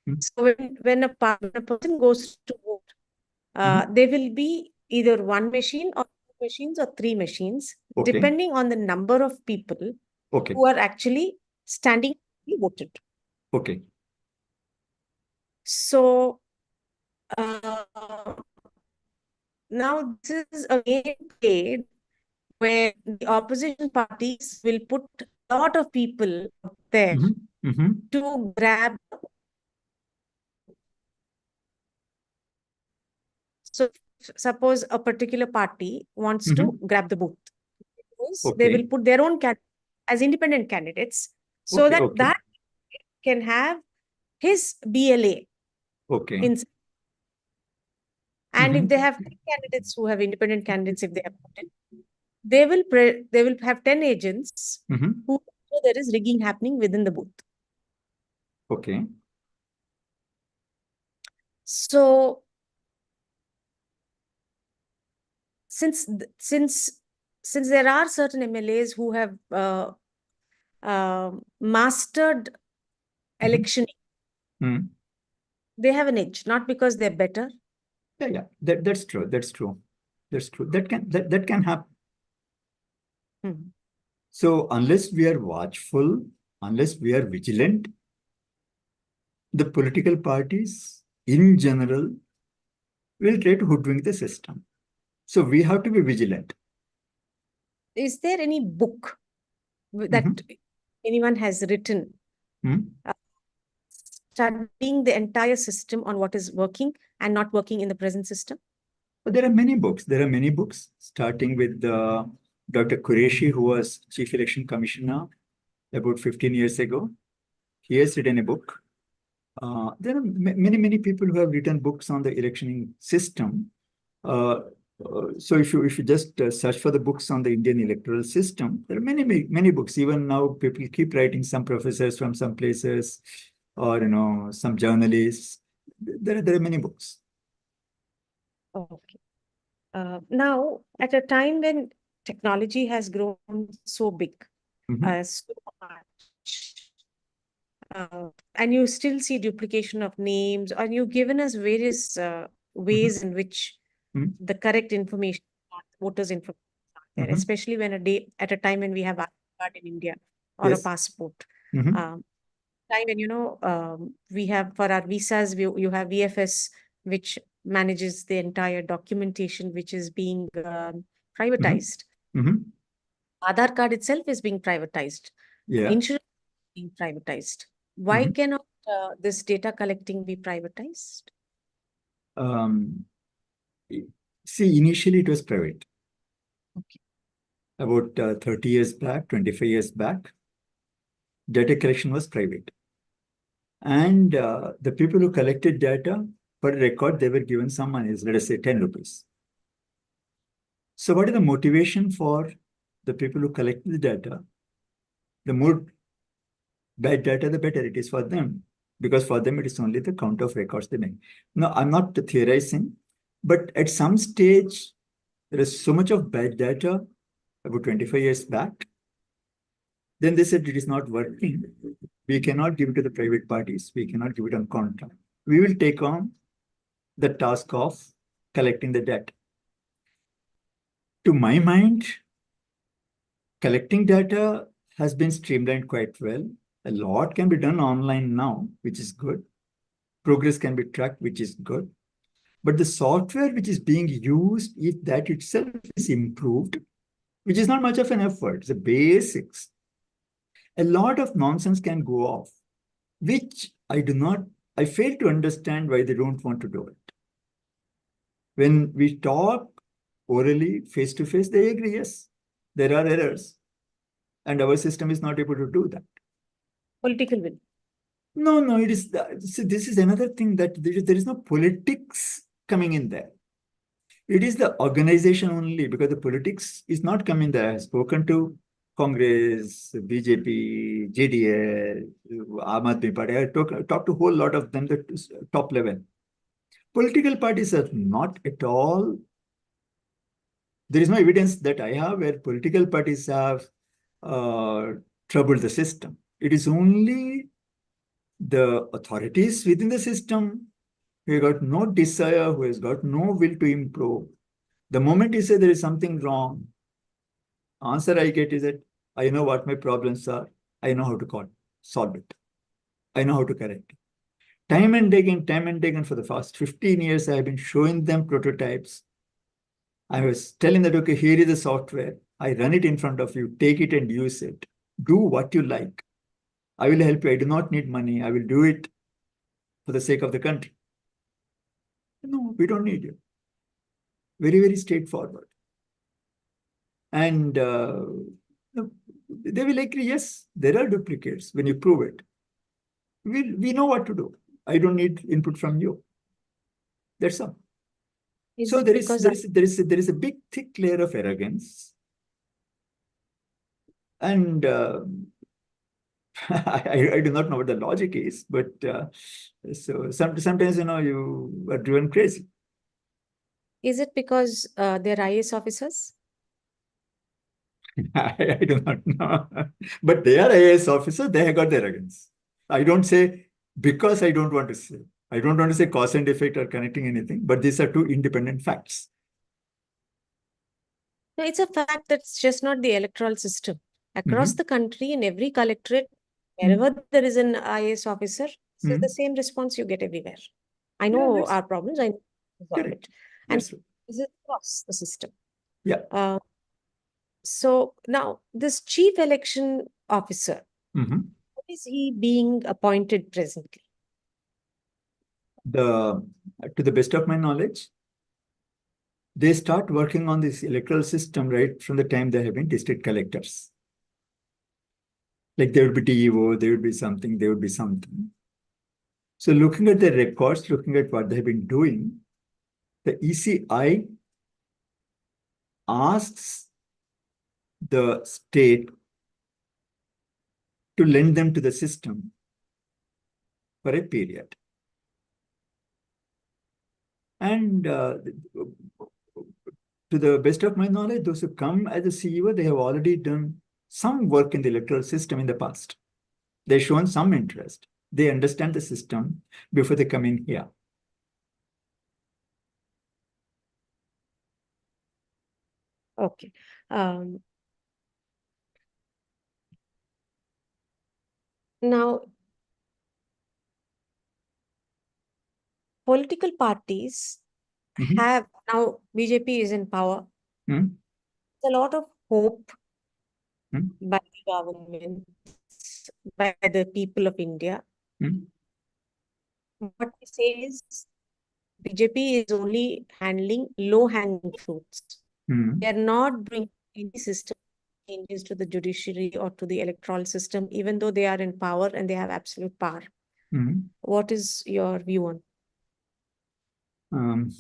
Hmm. So when a person goes to vote, there will be either one machine or two machines or three machines, Okay. depending on the number of people Okay. who are actually standing to be voted. Okay. So now this is a game played where the opposition parties will put a lot of people out there to grab. So suppose a particular party wants to grab the booth. They will put their own as independent candidates so that can have his BLA. Okay. And if they have 10 candidates who have independent candidates, if they have put they will have 10 agents who know there is rigging happening within the booth. Okay. So since there are certain MLAs who have mastered election, they have an edge, not because they're better. Yeah. That's true. That can happen. So unless we are watchful, unless we are vigilant, the political parties in general will try to hoodwink the system. So we have to be vigilant. Is there any book that anyone has written studying the entire system on what is working and not working in the present system? But there are many books, starting with Dr. Qureshi, who was Chief Election Commissioner about 15 years ago. He has written a book. There are many people who have written books on the electioning system. So if you just search for the books on the Indian electoral system, there are many books. Even now, people keep writing. Some professors from some places, or some journalists. There are many books. Okay. Now, at a time when technology has grown so big, so much, and you still see duplication of names, and you've given us various ways in which the correct information, voters' information are there, especially when at a time when we have Aadhaar card in India or a passport. Time when we have for our visas, you have VFS, which manages the entire documentation, which is being privatized. Aadhaar card itself is being privatized. Yeah. Insurance is being privatized. Why cannot this data collecting be privatized? See, initially it was private. Okay. About 30 years back, 25 years back, data collection was private. And the people who collected data, per record, they were given some money, let us say 10 rupees. So what is the motivation for the people who collect the data? The more bad data, the better it is for them. because for them it is only the count of records they make. No, I'm not theorizing, but at some stage, there is so much of bad data about 25 years back. Then they said it is not working. We cannot give it to the private parties. We cannot give it on contract. We will take on the task of collecting the data. To my mind, collecting data has been streamlined quite well. A lot can be done online now, which is good. Progress can be tracked, which is good. But the software which is being used, if that itself is improved, which is not much of an effort, it's the basics, a lot of nonsense can go off, which I fail to understand why they don't want to do it. When we talk orally, face to face, they agree, yes, there are errors. And our system is not able to do that. Political will. No, it is, see, this is another thing that there is no politics coming in there. It is the organization only, because the politics is not coming there. I have spoken to Congress, BJP, JDS, Aam Aadmi Party. I talked to a whole lot of them, the top level. Political parties are not at all. There is no evidence that I have where political parties have troubled the system. It is only the authorities within the system who have got no desire, who has got no will to improve. The moment you say there is something wrong, answer I get is that I know what my problems are. I know how to solve it. I know how to correct it. Time and again, for the past 15 years, I have been showing them prototypes. I was telling that, okay, here is the software. I run it in front of you. Take it and use it. Do what you like. I will help you. I do not need money. I will do it for the sake of the country. No, we don't need you. Very, very straightforward. And they will agree, yes, there are duplicates when you prove it. We know what to do. I don't need input from you. That's all. So there is a big, thick layer of arrogance. And I do not know what the logic is, but so sometimes, you are driven crazy. Is it because they're IAS officers? I do not know. But they are IAS officers, they have got the arrogance. I don't say, because I don't want to say. I don't want to say cause and effect or connecting anything, but these are two independent facts. No, it's a fact that's just not the electoral system. Across the country, in every collectorate, wherever there is an IAS officer, it's the same response you get everywhere. I know our problems, I know how to solve it. And this is across the system. Yeah. So now, this chief election officer, how is he being appointed presently? To the best of my knowledge, they start working on this electoral system right from the time they have been district collectors. Like there would be DEO, there would be something, there would be something. So looking at the records, looking at what they have been doing, the ECI asks the state to lend them to the system for a period. And to the best of my knowledge, those who come as a CEO, they have already done some work in the electoral system in the past. They've shown some interest. They understand the system before they come in here. Okay. Now, political parties have, now BJP is in power. There's a lot of hope by the government, by the people of India. What we say is BJP is only handling low-hanging fruits. They are not doing any system changes to the judiciary or to the electoral system, even though they are in power and they have absolute power. What is your view on?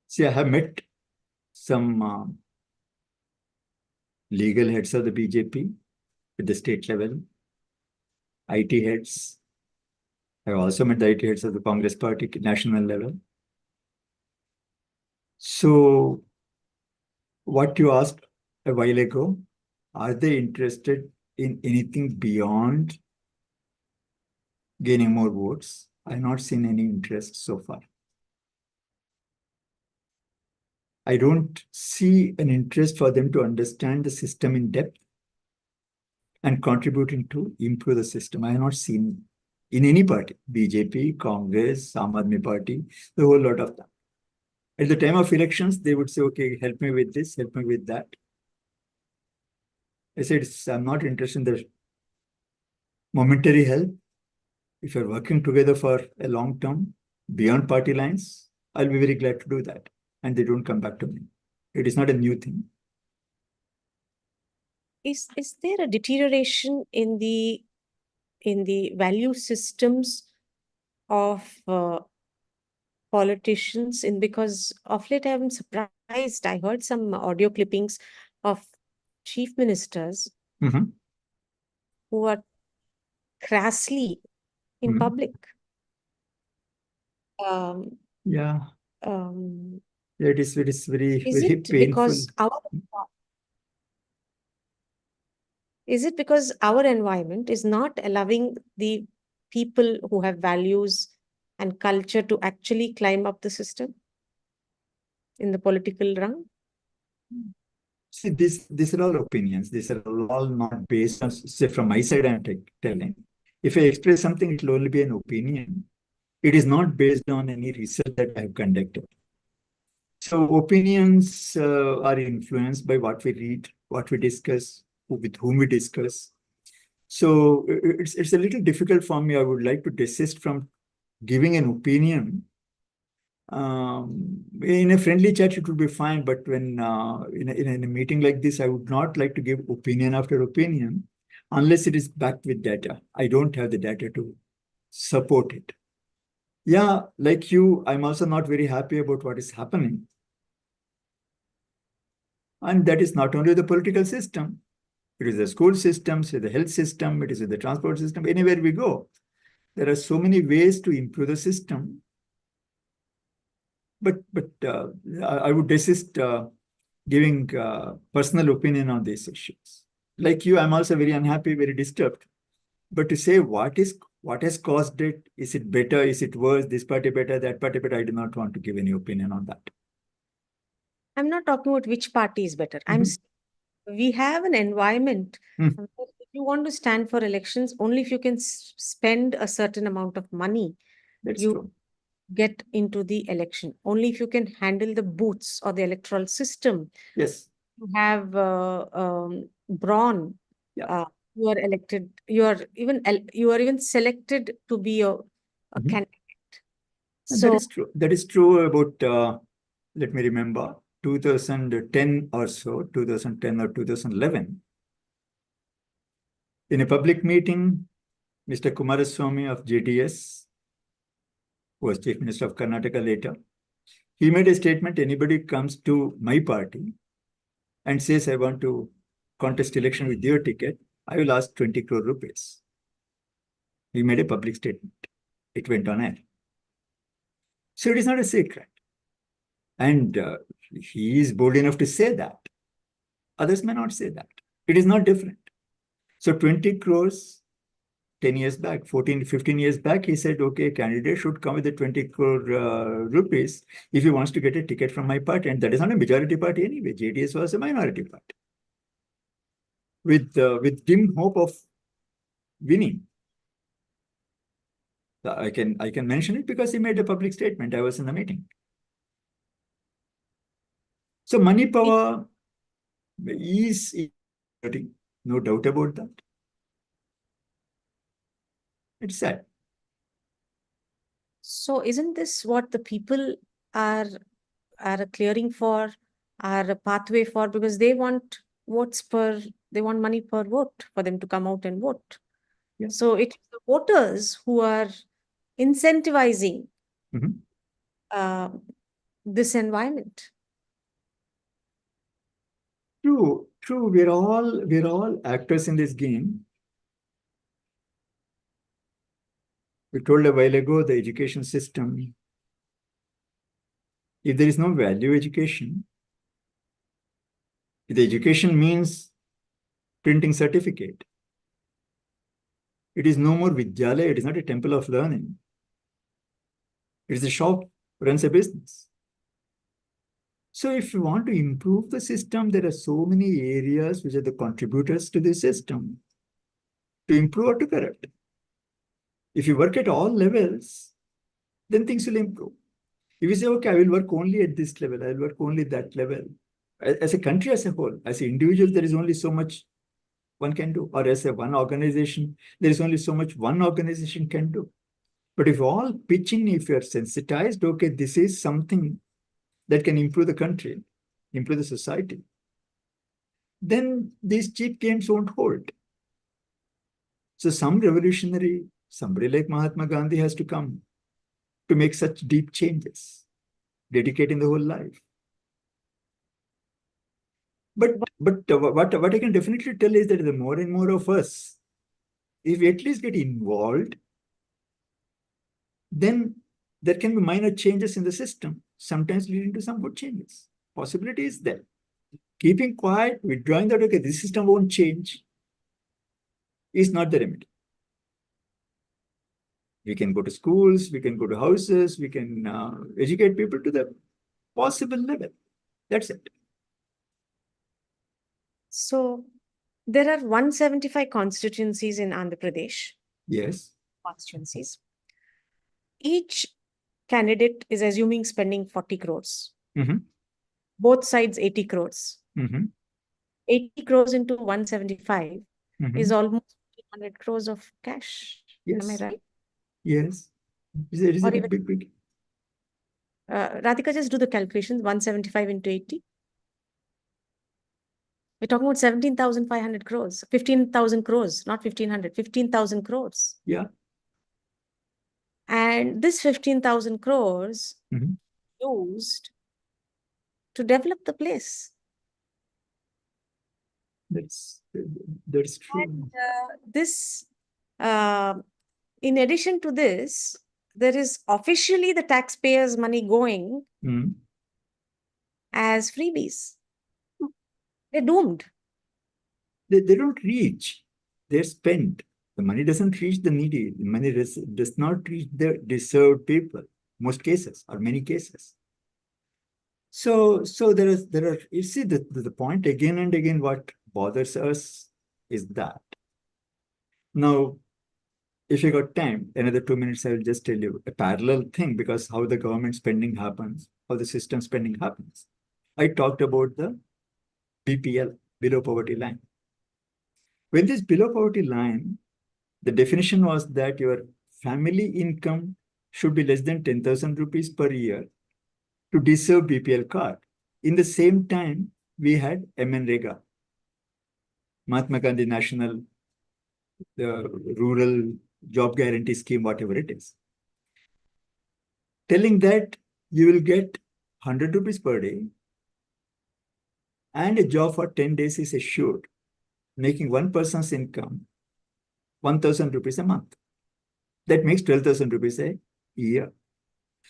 See, I have met some legal heads of the BJP. at the state level, IT heads. I've also met the IT heads of the Congress party national level. So what you asked a while ago, are they interested in anything beyond gaining more votes? I've not seen any interest so far. I don't see an interest for them to understand the system in depth and contributing to improve the system. I have not seen in any party, BJP, Congress, Aam Aadmi Party, the whole lot of them. At the time of elections, they would say, okay, help me with this, help me with that. I said, I'm not interested in the momentary help. If you're working together for a long term, beyond party lines, I'll be very glad to do that. And they don't come back to me. It is not a new thing. Is there a deterioration in the value systems of politicians? Because of late I'm surprised. I heard some audio clippings of chief ministers Mhm. who are crassly in Mhm. public. Yeah, Um, it is very, is very it painful. because our environment is not allowing the people who have values and culture to actually climb up the system in the political rung? See, these are all opinions. These are all not based on, say, from my side, I'm telling. If I express something, it will only be an opinion. It is not based on any research that I have conducted. So opinions are influenced by what we read, what we discuss, with whom we discuss. So it's a little difficult for me. I would like to desist from giving an opinion. In a friendly chat, it would be fine. But when in a meeting like this, I would not like to give opinion after opinion unless it is backed with data. I don't have the data to support it. Yeah, like you, I'm also not very happy about what is happening. And that is not only the political system. It is the school system, it is the health system, it is the transport system, anywhere we go. There are so many ways to improve the system. But I would desist giving personal opinion on these issues. Like you, I'm also very unhappy, very disturbed. But to say what has caused it, is it better, is it worse, this party better, that party better, I do not want to give any opinion on that. I'm not talking about which party is better. We have an environment. Mm. If you want to stand for elections, only if you can spend a certain amount of money, That's you true. get into the election. Only if you can handle the booths or the electoral system. Yes. You have brawn. Yeah. You are elected. You are even selected to be a Mhm. candidate. And So that is true. That is true about, let me remember, 2010 or so, 2010 or 2011. In a public meeting, Mr. Kumaraswamy of JDS, who was Chief Minister of Karnataka later, he made a statement, anybody comes to my party and says, I want to contest election with your ticket, I will ask 20 crore rupees. He made a public statement. It went on air. So it is not a secret. And he is bold enough to say that. Others may not say that. It is not different. So 20 crores, 10 years back, 14, 15 years back, he said, okay, candidate should come with the 20 crore rupees if he wants to get a ticket from my party. And that is not a majority party anyway. JDS was a minority party. With dim hope of winning. I can mention it because he made a public statement. I was in the meeting. So money power is no doubt about that. It's sad. So isn't this what the people are clearing for, are a pathway for? Because they want they want money per vote for them to come out and vote. Yeah. So it's the voters who are incentivizing Mhm. this environment. True, true. We're all actors in this game. We told a while ago the education system. If there is no value education, if the education means printing certificate, it is no more Vidyalaya, it is not a temple of learning. It is a shop, runs a business. So if you want to improve the system, there are so many areas which are the contributors to the system to improve or to correct. If you work at all levels, then things will improve. If you say, okay, I will work only at this level, I will work only that level. As a country as a whole, as an individual, there is only so much one can do. Or as a one organization, there is only so much one organization can do. But if all pitch in, if you are sensitized, okay, this is something that can improve the country, improve the society, then these cheap games won't hold. So some revolutionary, somebody like Mahatma Gandhi has to come to make such deep changes, dedicating the whole life. But what I can definitely tell is that the more and more of us, if we at least get involved, then there can be minor changes in the system, sometimes leading to some good changes. Possibility is there. Keeping quiet, withdrawing that, okay, this system won't change, is not the remedy. We can go to schools, we can go to houses, we can educate people to the possible level. That's it. So there are 175 constituencies in Andhra Pradesh, Yes. constituencies. Each candidate is assuming spending 40 crores. Mhm. Both sides 80 crores. Mhm. 80 crores into 175 Mhm. is almost 100 crores of cash. Am I Yes. right? Yes. It is Or a even- big. Radhika, just do the calculations. 175 into 80. We're talking about 17,500 crores, 15,000 crores, not 1,500, 15,000 crores. Yeah. And this 15,000 crores Mhm. used to develop the place. That's true. And this, in addition to this, there is officially the taxpayers' money going Mhm. as freebies. They're doomed. They don't reach. They're spent. The money doesn't reach the needy. The money does not reach the deserved people, most cases or many cases. So there are, you see the point again and again, what bothers us is that. Now, if you got time, another 2 minutes, I will just tell you a parallel thing, because how the government spending happens, how the system spending happens. I talked about the BPL, below poverty line. When this below poverty line, the definition was that your family income should be less than 10,000 rupees per year to deserve BPL card. In the same time, we had MNREGA, Mahatma Gandhi National Rural Job Guarantee Scheme, whatever it is, telling that you will get 100 rupees per day and a job for 10 days is assured, making one person's income 1,000 rupees a month. That makes 12,000 rupees a year.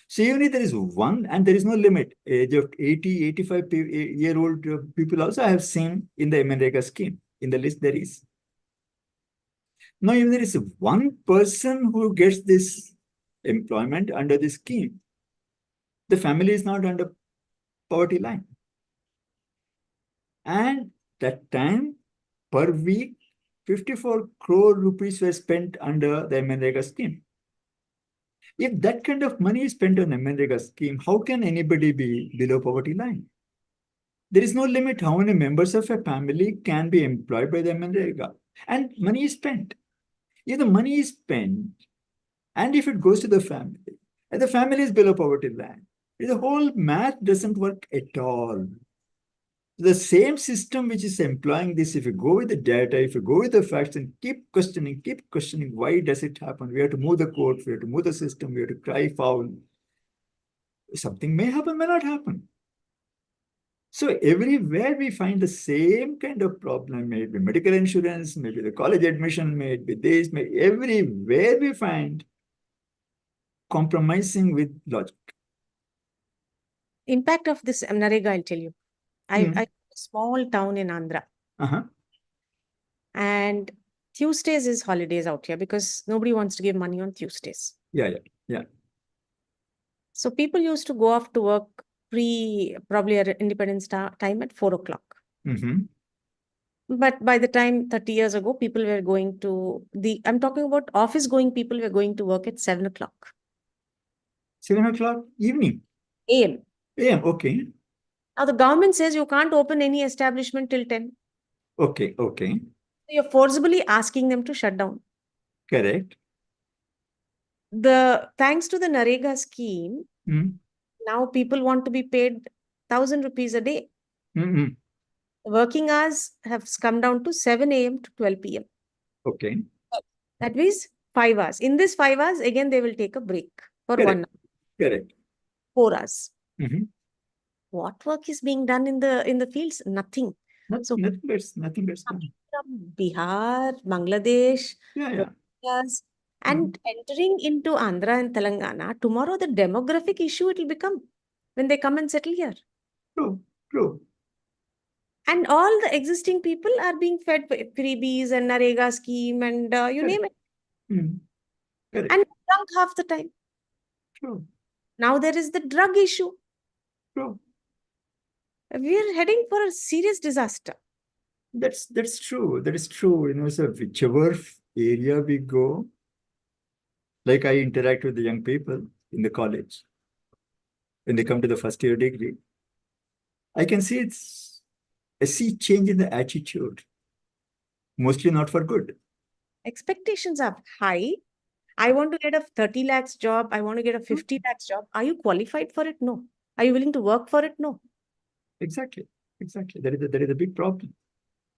So even if there is one, and there is no limit, age of 80, 85-year-old people also I have seen in the MNREGA scheme. In the list there is. Now, if there is one person who gets this employment under this scheme, the family is not under poverty line. And that time, per week, 54 crore rupees were spent under the MNREGA scheme. If that kind of money is spent on MNREGA scheme, how can anybody be below poverty line? There is no limit how many members of a family can be employed by the MNREGA. And money is spent. If the money is spent, and if it goes to the family, and the family is below poverty line, the whole math doesn't work at all. The same system which is employing this, if you go with the data, if you go with the facts and keep questioning, why does it happen? We have to move the court, we have to move the system, we have to cry foul. Something may happen, may not happen. So everywhere we find the same kind of problem, maybe medical insurance, maybe the college admission, maybe this, maybe everywhere we find compromising with logic. Impact of this Narega, I'll tell you. I Hmm. a small town in Andhra, Uh-huh. and Tuesdays is holidays out here because nobody wants to give money on Tuesdays. Yeah. So people used to go off to work probably at Independence time at 4 o'clock. Mm-hmm. But by the time 30 years ago, people were going to I'm talking about office going people were going to work at 7 o'clock 7 o'clock evening. AM. AM, okay. Now the government says you can't open any establishment till 10. Okay. So you're forcibly asking them to shut down. Correct. Thanks to the Narega scheme, Mm. now people want to be paid 1,000 rupees a day. Mm-hmm. Working hours have come down to 7 a.m. to 12 p.m. Okay. That means 5 hours. In this 5 hours, again, they will take a break for Correct. 1 hour, Correct. 4 hours. Mm-hmm. What work is being done in the fields? Nothing. So Nothing gets done. from Bihar, Bangladesh, Yeah. Rohingyas, and entering into Andhra and Telangana, tomorrow the demographic issue it will become when they come and settle here. True. And all the existing people are being fed freebies and Narega scheme and you name it. Mm. Correct. And drunk half the time. True. Now there is the drug issue. True. We are heading for a serious disaster. That's true. That is true. You know, so whichever area we go, like I interact with the young people in the college, when they come to the first year degree, I can see I see change in the attitude, mostly not for good. Expectations are high. I want to get a 30 lakhs job. I want to get a 50 lakhs job. Are you qualified for it? No. Are you willing to work for it? No. Exactly. That is a big problem.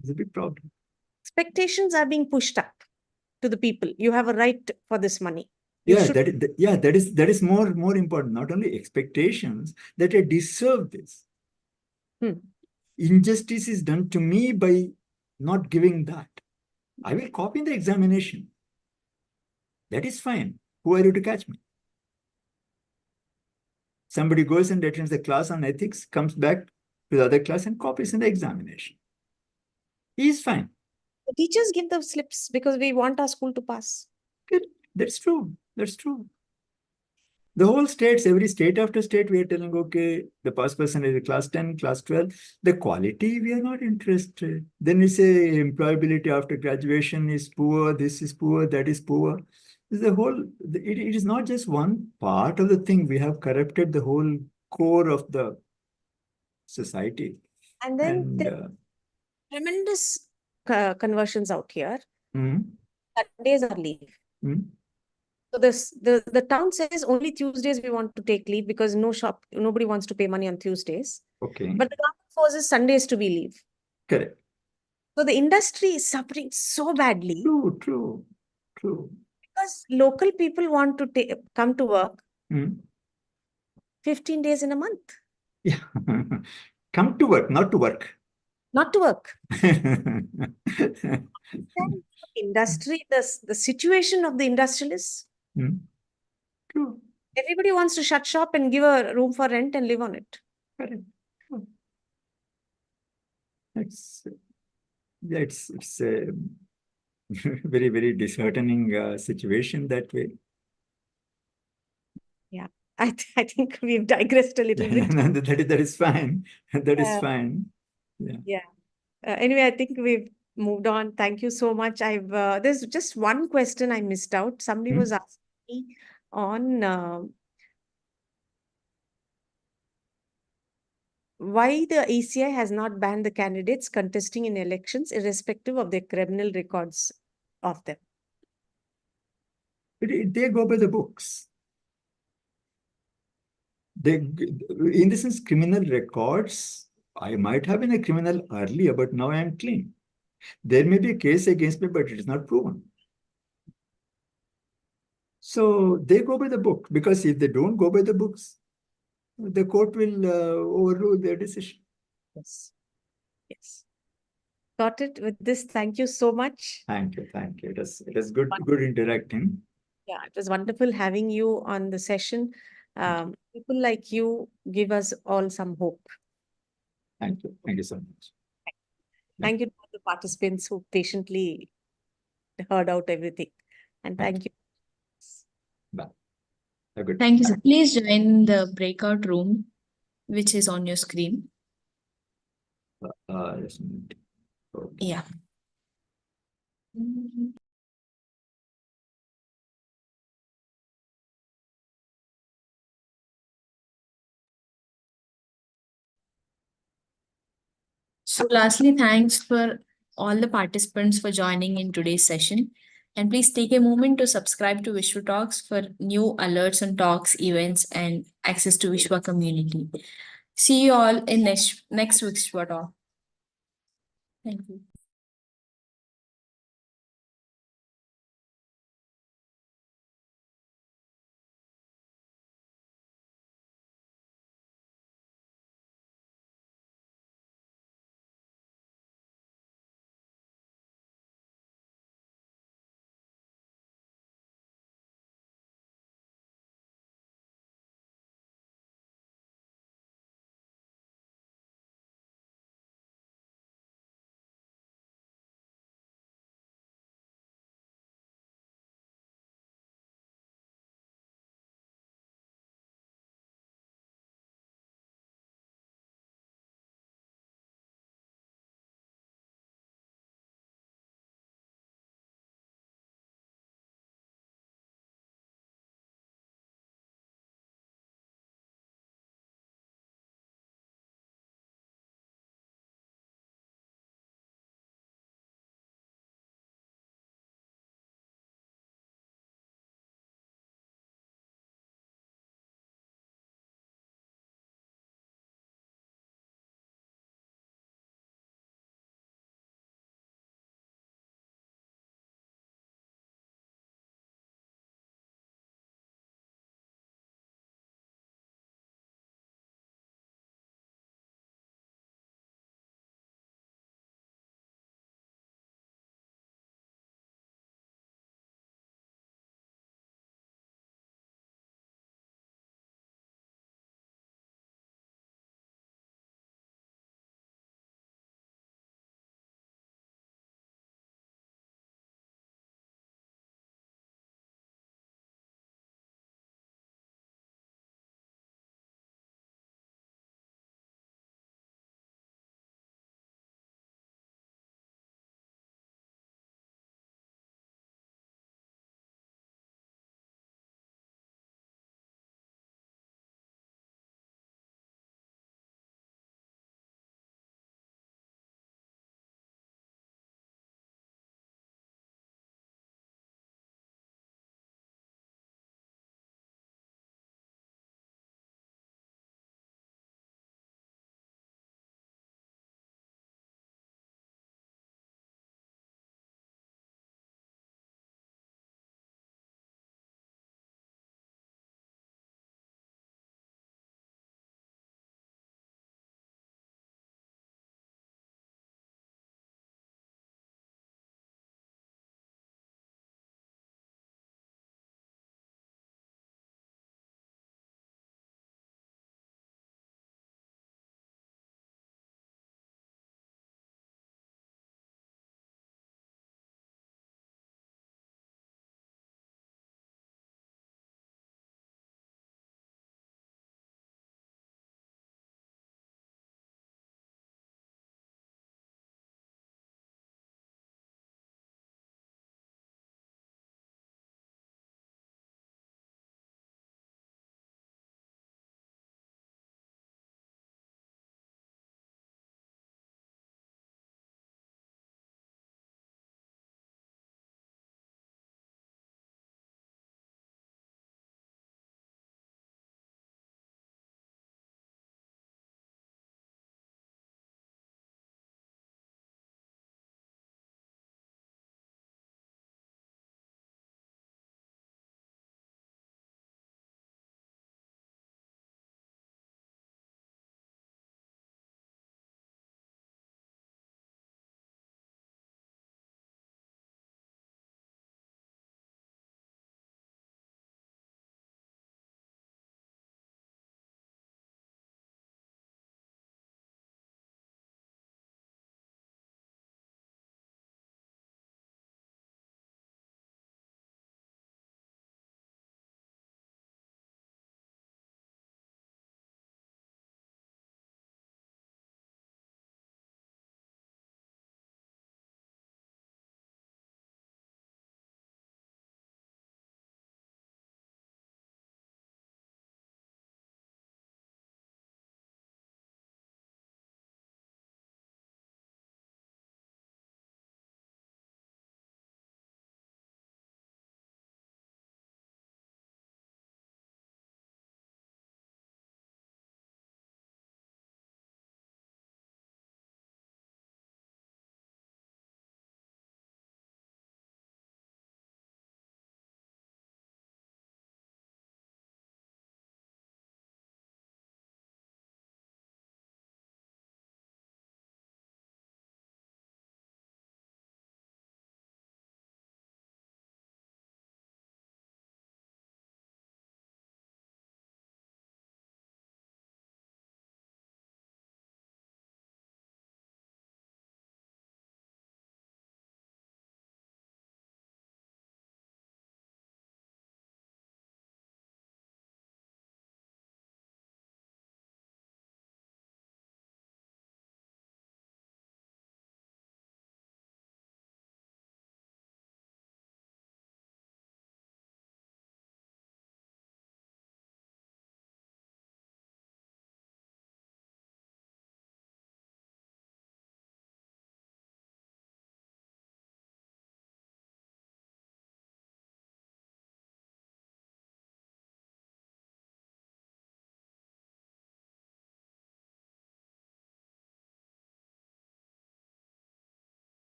It's a big problem. Expectations are being pushed up to the people. You have a right for this money. That is more important. Not only expectations, that I deserve this. Injustice is done to me by not giving that. I will copy the examination. That is fine. Who are you to catch me? Somebody goes and attends the class on ethics, comes back to the other class and copies in the examination. He is fine. The teachers give the slips because we want our school to pass. Good. That's true. The whole states, every state after state, we are telling, okay, the pass percentage is class 10, class 12. The quality, we are not interested. Then we say employability after graduation is poor, this is poor, that is poor. It is not just one part of the thing. We have corrupted the whole core of the society. And then tremendous conversions out here. Sundays are leave. So the town says only Tuesdays we want to take leave because nobody wants to pay money on Tuesdays. Okay. But the government forces Sundays to be leave. Correct. So the industry is suffering so badly. True. Because local people want to come to work 15 days in a month. Yeah. Come to work, not to work. Not to work. Industry, the situation of the industrialists. True. Everybody wants to shut shop and give a room for rent and live on it. Correct. It's a very, very disheartening situation that way. Yeah, I think we've digressed a little bit. That is fine. That is fine. Yeah. Anyway, I think we've moved on. Thank you so much. There's just one question I missed out. Somebody was asking me on why the ACI has not banned the candidates contesting in elections, irrespective of their criminal records of them. They go by the books. In the sense, criminal records, I might have been a criminal earlier, but now I am clean. There may be a case against me, but it is not proven. So they go by the book, because if they don't go by the books, the court will overrule their decision. Yes. Yes. Got it. With this, thank you so much. Thank you, thank you. It is good interacting. Yeah, it was wonderful having you on the session. People like you give us all some hope. Thank you so much. Thank you to all the participants who patiently heard out everything. And Thank thank you. Bye. Have a good Thank you, sir. Please join the breakout room, which is on your screen. Just a minute. Okay. Yeah. So lastly, thanks for all the participants for joining in today's session. And please take a moment to subscribe to Vishwa Talks for new alerts on talks, events, and access to Vishwa community. See you all in next Vishwa Talk. Thank you.